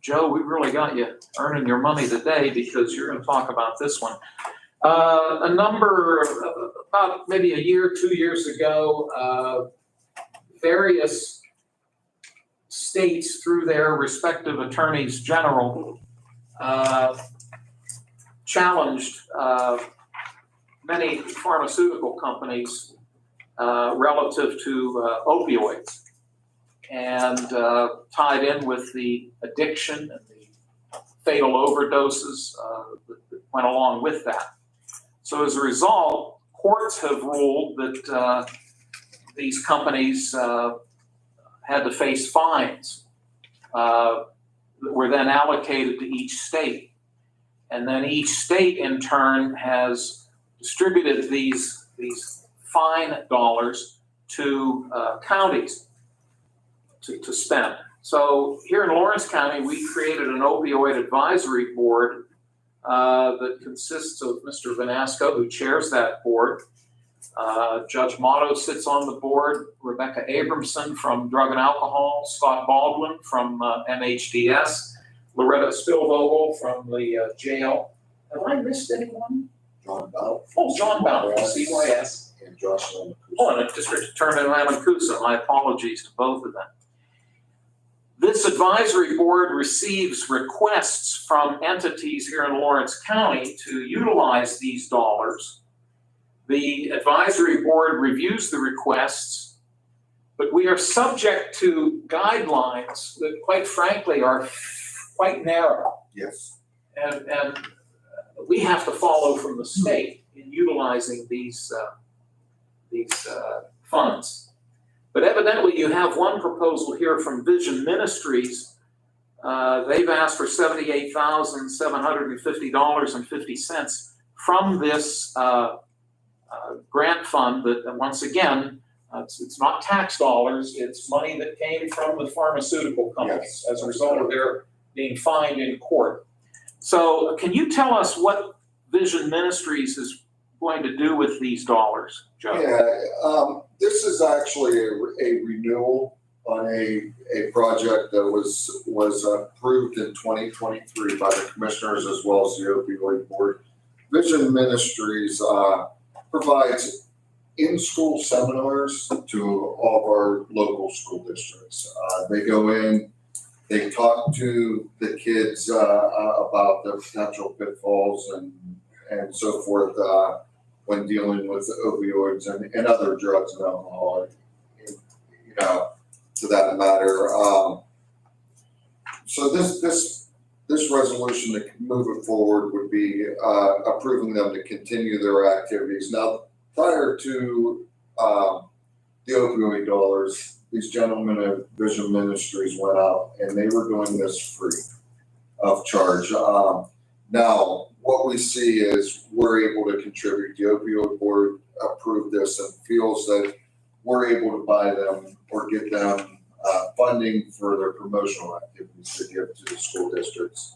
Joe, we really got you earning your money today because you're going to talk about this one. About maybe a year, 2 years ago, various states, through their respective attorneys general, challenged many pharmaceutical companies relative to opioids, and tied in with the addiction and the fatal overdoses that went along with that. So as a result, courts have ruled that these companies had to face fines that were then allocated to each state. And then each state in turn has distributed these fine dollars to counties to spend. So here in Lawrence County, we created an opioid advisory board that consists of Mr. Vanasco, who chairs that board. Judge Motto sits on the board, Rebecca Abramson from Drug and Alcohol, Scott Baldwin from MHDS, Loretta Spillvogel from the jail. Have I missed anyone? John Bell. Oh, John Bell from CYS. And Jocelyn. Oh, and District Attorney Lamacusa. My apologies to both of them. This advisory board receives requests from entities here in Lawrence County to utilize these dollars. The advisory board reviews the requests, but we are subject to guidelines that, quite frankly, are quite narrow. Yes. And we have to follow from the state in utilizing these funds. But evidently, you have one proposal here from Vision Ministries. They've asked for $78,750.50 from this grant fund that, once again, it's not tax dollars, it's money that came from the pharmaceutical companies as a result of their being fined in court. So can you tell us what Vision Ministries is going to do with these dollars, Joe? Yeah, this is actually a renewal on a project that was approved in 2023 by the commissioners as well as the opioid board. Vision Ministries provides in-school seminars to all of our local school districts. They go in, they talk to the kids about the potential pitfalls and so forth when dealing with opioids and other drugs and alcohol, you know, to that matter. So this resolution to move it forward would be approving them to continue their activities. Now, prior to the opioid dollars, these gentlemen at Vision Ministries went out and they were doing this free of charge. Now, what we see is we're able to contribute. The opioid board approved this and feels that we're able to buy them or get them funding for their promotional activities to give to the school districts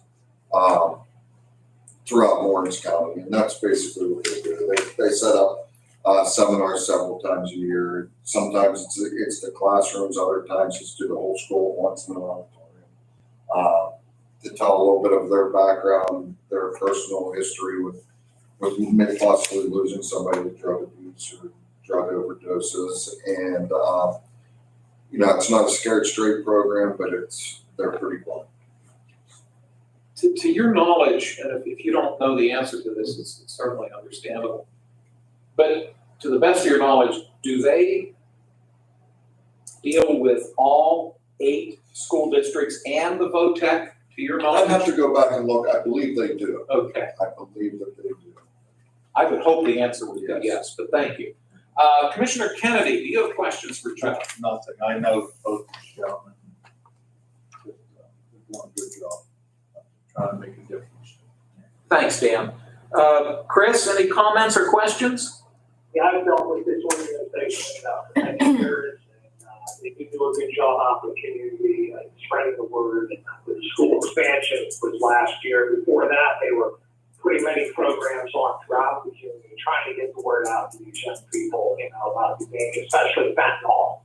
throughout Lawrence County. And that's basically what they do. They set up seminars several times a year. Sometimes it's the classrooms, other times it's to the whole school once in an auditorium. To tell a little bit of their background, their personal history with maybe possibly losing somebody to drug abuse or drug overdoses. And, you know, it's not a scared straight program, but they're pretty cool. To your knowledge, and if you don't know the answer to this, it's certainly understandable. But to the best of your knowledge, do they deal with all 8 school districts and the VOTEC, to your knowledge? I'd have to go back and look. I believe they do. Okay. I believe that they do. I would hope the answer would be yes, but thank you. Commissioner Kennedy, do you have questions for Joe? Nothing. I know both gentlemen did one good job trying to make a difference. Thanks, Dan. Chris, any comments or questions? Yeah, I've dealt with this organization for many years, and they do a good job out in the community, spreading the word. The school expansion was last year. Before that, they were putting many programs on throughout the community, trying to get the word out to these young people, you know, about the danger, especially fentanyl.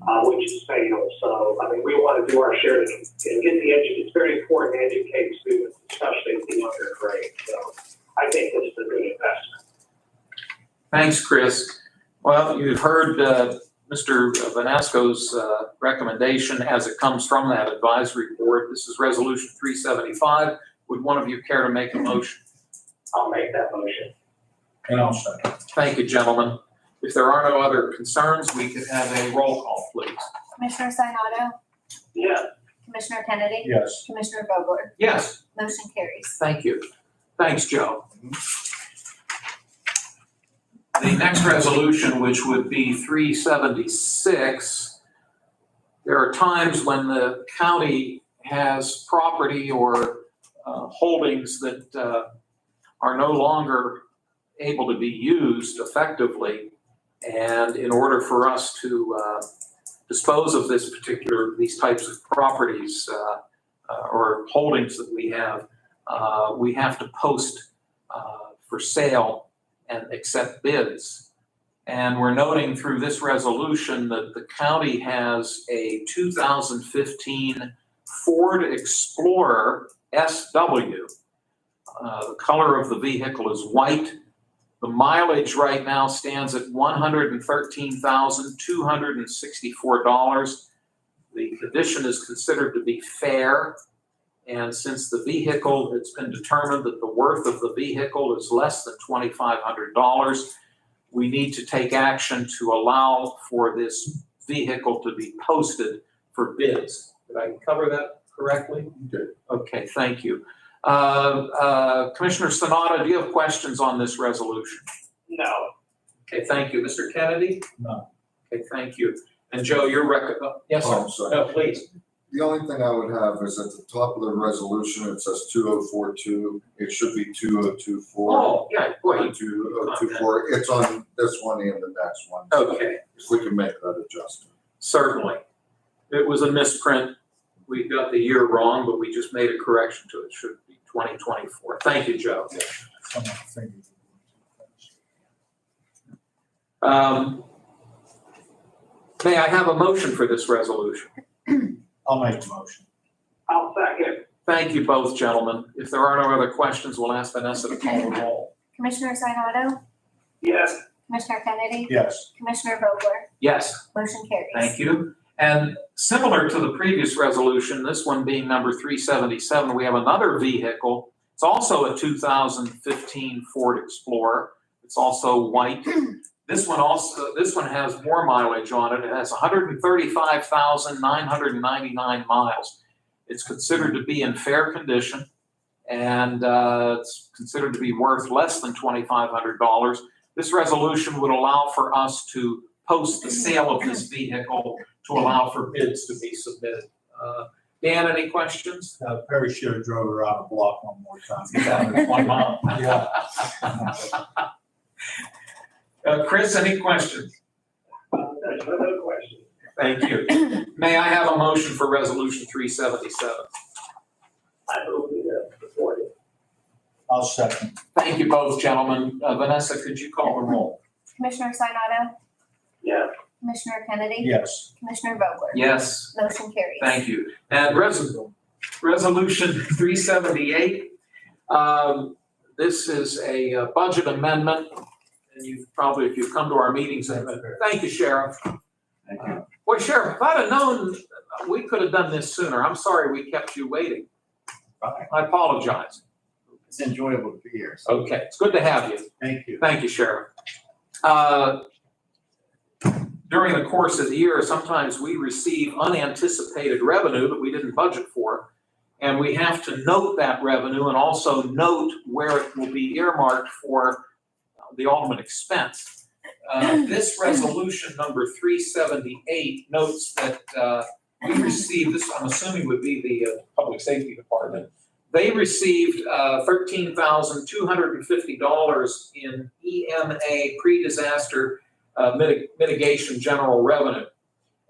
which is fatal. So, I mean, we want to do our share to get the it's very important to educate students, especially at the younger grade. So I think this is a good investment. Thanks, Chris. Well, you've heard Mr. Vanasco's recommendation as it comes from that advisory board. This is Resolution 375. Would one of you care to make a motion? I'll make that motion. And I'll second. Thank you, gentlemen. If there are no other concerns, we could have a roll call, please. Commissioner Sinata, Yeah. Commissioner Kennedy, Yes. Commissioner Vogler, Yes, motion carries. thank you. Thanks, Joe. The next resolution, which would be 376, there are times when the county has property or holdings that are no longer able to be used effectively. And in order for us to dispose of these types of properties or holdings that we have to post for sale and accept bids. And we're noting through this resolution that the county has a 2015 Ford Explorer SW. The color of the vehicle is white. The mileage right now stands at $113,264. The condition is considered to be fair. And since the vehicle, it's been determined that the worth of the vehicle is less than $2,500, we need to take action to allow for this vehicle to be posted for bids. Did I cover that correctly? Good. Okay, thank you. Commissioner Sanada, do you have questions on this resolution? No. Okay, thank you. Mr. Kennedy? No. Okay, thank you. And Joe, your yes, sir. Oh, sorry. No, please. The only thing I would have is at the top of the resolution, it says 2042. It should be 2024. Oh, yeah, wait. 2024. It's on this one and the next one. Okay. If we can make that adjustment. Certainly. It was a misprint. We got the year wrong, but we just made a correction to it. It should be 2024. Thank you, Joe. May I have a motion for this resolution? I'll make the motion. I'll second. Thank you both, gentlemen. If there are no other questions, we'll ask Vanessa to call the roll. Commissioner Sinata, Yes. Commissioner Kennedy, Yes. Commissioner Vogler, Yes. motion carries. Thank you. And similar to the previous resolution, this one being number 377, we have another vehicle. It's also a 2015 Ford Explorer. It's also white. This one has more mileage on it. It has 135,999 miles. It's considered to be in fair condition, and it's considered to be worth less than $2,500. This resolution would allow for us to post the sale of this vehicle to allow for bids to be submitted. Dan, any questions? Perry should have drove around the block one more time. Yeah. Chris, any questions? There's no question. Thank you. May I have a motion for Resolution 377? I move we support it. I'll second. Thank you both, gentlemen. Vanessa, could you call the roll? Commissioner Sinata, Yes. Commissioner Kennedy, Yes. Commissioner Vogler, Yes. motion carries. Thank you. And Resolution 378, this is a budget amendment. And you've probably, if you've come to our meetings, thank you, Sheriff. Thank you. Well, Sheriff, if I'd have known, we could have done this sooner. I'm sorry we kept you waiting. Fine. I apologize. It's enjoyable to be here. So Okay, it's good to have you. thank you. Thank you, Sheriff. During the course of the year, sometimes we receive unanticipated revenue that we didn't budget for. And we have to note that revenue and also note where it will be earmarked for the ultimate expense. This resolution number 378 notes that we received, this I'm assuming would be the Public Safety Department. They received $13,250 in EMA pre-disaster mitigation general revenue.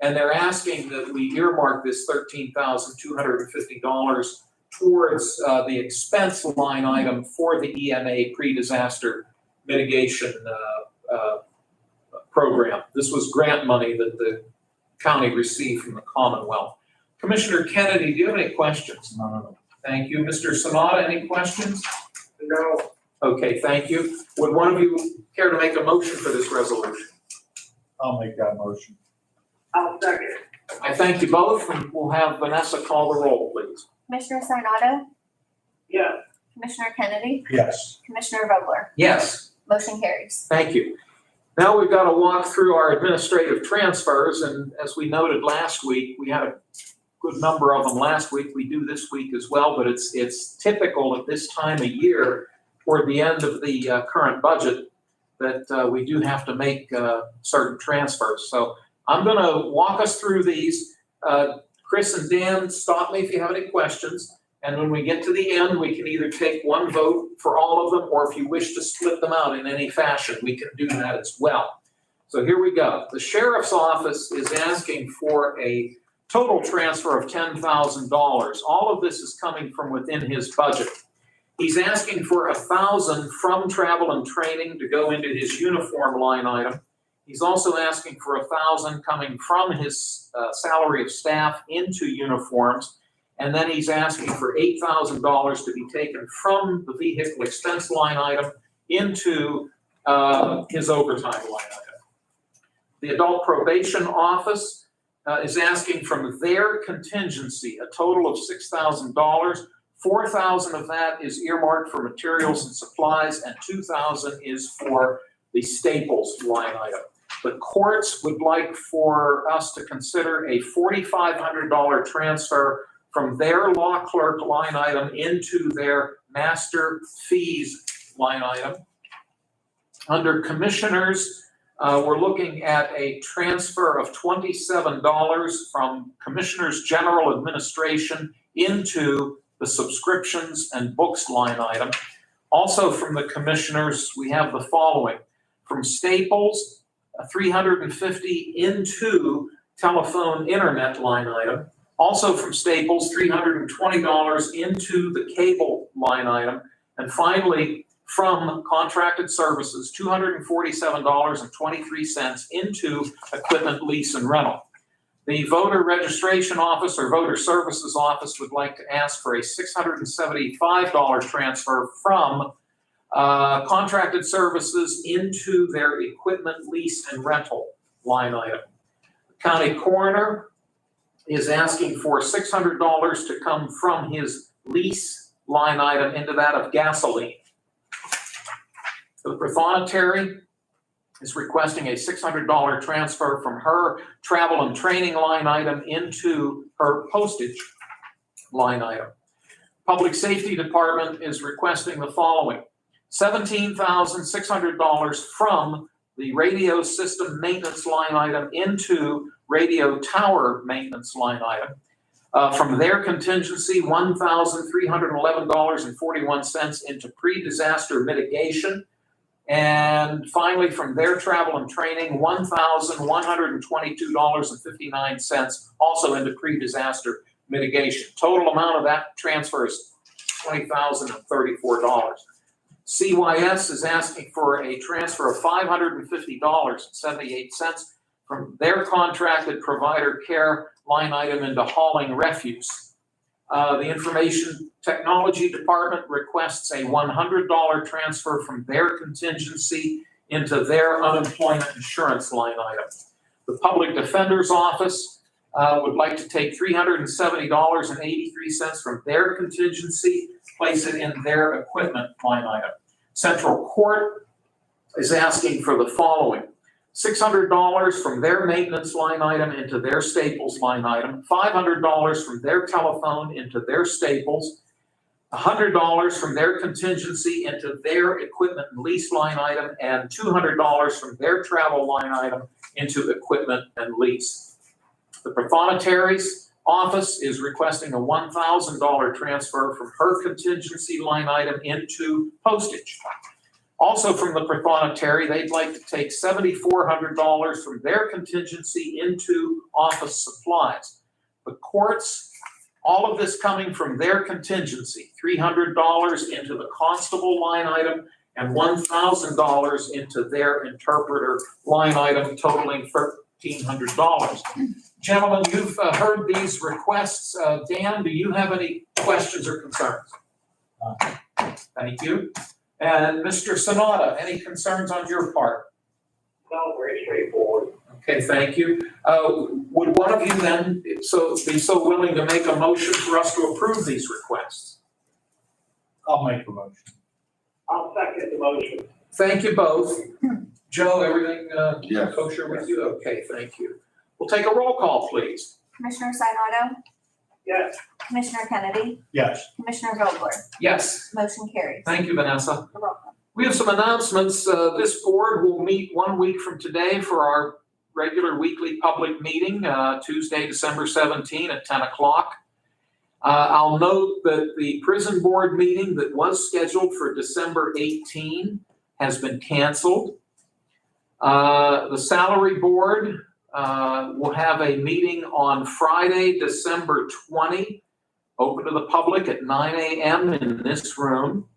And they're asking that we earmark this $13,250 towards the expense line item for the EMA pre-disaster mitigation program. This was grant money that the county received from the Commonwealth. Commissioner Kennedy, do you have any questions? No. Thank you. Mr. Sanada, any questions? No. Okay, thank you. Would one of you care to make a motion for this resolution? I'll make that motion. I'll second. I thank you both, and we'll have Vanessa call the roll, please. Commissioner Sarnado, Yes. Commissioner Kennedy, Yes. Commissioner Vogler, Yes. motion carries. Thank you. Now we've got to walk through our administrative transfers, and as we noted last week, we had a good number of them last week. We do this week as well, but it's typical at this time of year, toward the end of the current budget, that we do have to make certain transfers. So I'm going to walk us through these. Chris and Dan, stop me if you have any questions. And when we get to the end, we can either take one vote for all of them, or if you wish to split them out in any fashion, we can do that as well. So here we go. The sheriff's office is asking for a total transfer of $10,000. All of this is coming from within his budget. He's asking for $1,000 from travel and training to go into his uniform line item. He's also asking for $1,000 coming from his salary of staff into uniforms. And then he's asking for $8,000 to be taken from the vehicle expense line item into his overtime line item. The adult probation office is asking from their contingency a total of $6,000. $4,000 of that is earmarked for materials and supplies, and $2,000 is for the staples line item. The courts would like for us to consider a $4,500 transfer from their law clerk line item into their master fees line item. Under commissioners, we're looking at a transfer of $27 from Commissioners General Administration into the subscriptions and books line item. Also from the commissioners, we have the following. From Staples, $350 into telephone internet line item. Also from Staples, $320 into the cable line item. And finally, from contracted services, $247.23 into equipment lease and rental. The voter registration office or voter services office would like to ask for a $675 transfer from contracted services into their equipment lease and rental line item. The county coroner is asking for $600 to come from his lease line item into that of gasoline. The prothonotary is requesting a $600 transfer from her travel and training line item into her postage line item. Public Safety Department is requesting the following. $17,600 from the radio system maintenance line item into radio tower maintenance line item. From their contingency, $1,311.41 into pre-disaster mitigation. And finally, from their travel and training, $1,122.59 also into pre-disaster mitigation. Total amount of that transfer is $20,034. CYS is asking for a transfer of $550.78 from their contracted provider care line item into hauling refuse. The Information Technology Department requests a $100 transfer from their contingency into their unemployment insurance line item. The Public Defender's Office would like to take $370.83 from their contingency, place it in their equipment line item. Central Court is asking for the following. $600 from their maintenance line item into their staples line item, $500 from their telephone into their staples, $100 from their contingency into their equipment and lease line item, and $200 from their travel line item into equipment and lease. The prothonotari's office is requesting a $1,000 transfer from her contingency line item into postage. Also from the prothonotary, they'd like to take $7,400 from their contingency into office supplies. The courts, all of this coming from their contingency, $300 into the constable line item and $1,000 into their interpreter line item, totaling $1,300. Gentlemen, you've heard these requests. Dan, do you have any questions or concerns? Thank you. And Mr. Sanada, any concerns on your part? No, very straightforward. Okay, thank you. Would one of you then be so willing to make a motion for us to approve these requests? I'll make a motion. I'll second the motion. Thank you both. Joe, everything Yes. kosher with you? Okay, thank you. We'll take a roll call, please. Commissioner Sinata, Yes. Commissioner Kennedy, Yes. Commissioner Vogler, Yes, motion carries. thank you, Vanessa. You're welcome. We have some announcements. This board will meet 1 week from today for our regular weekly public meeting, Tuesday, December 17 at 10 o'clock. I'll note that the prison board meeting that was scheduled for December 18 has been canceled. The salary board will have a meeting on Friday, December 20, open to the public at 9 a.m. in this room.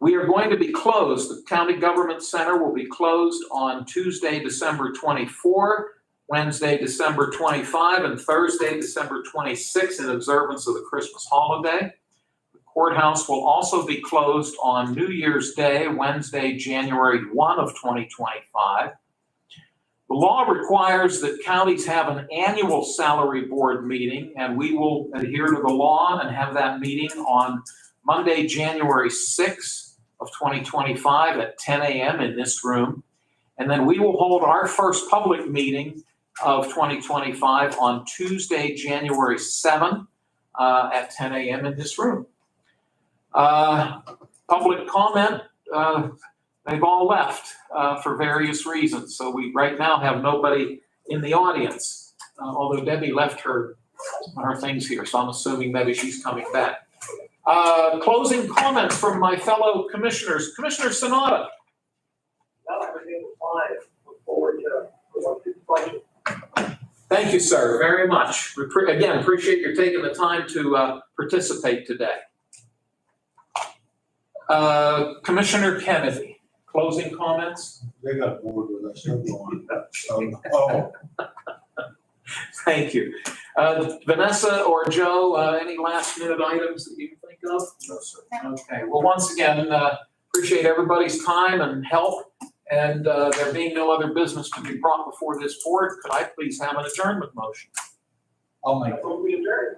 We are going to be closed. The County Government Center will be closed on Tuesday, December 24, Wednesday, December 25, and Thursday, December 26 in observance of the Christmas holiday. The courthouse will also be closed on New Year's Day, Wednesday, January 1 of 2025. The law requires that counties have an annual salary board meeting, and we will adhere to the law and have that meeting on Monday, January 6th of 2025 at 10 a.m. in this room. And then we will hold our first public meeting of 2025 on Tuesday, January 7 at 10 a.m. in this room. Public comment, they've all left for various reasons. So we right now have nobody in the audience, although Debbie left her things here. So I'm assuming maybe she's coming back. Closing comments from my fellow commissioners. Commissioner Sanada. No, everything was fine. Look forward to the budget. Thank you, sir, very much. Again, appreciate your taking the time to participate today. Commissioner Kennedy, closing comments? They got bored with us, they're going. Thank you. Vanessa or Joe, any last minute items that you can think of? No, sir. Okay, well, once again, appreciate everybody's time and help. And there being no other business to be brought before this board, could I please have an adjournment motion? I'll make it. Hope we adjourn.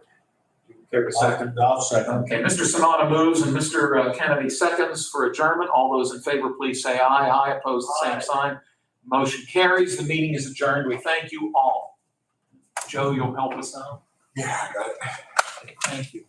Care a second? I'll second. Okay, Mr. Sanada moves and Mr. Kennedy seconds for adjournment. All those in favor, please say aye. Aye, opposed, the same sign. Motion carries. The meeting is adjourned. We thank you all. Joe, you'll help us out? Yeah, I got it. Thank you.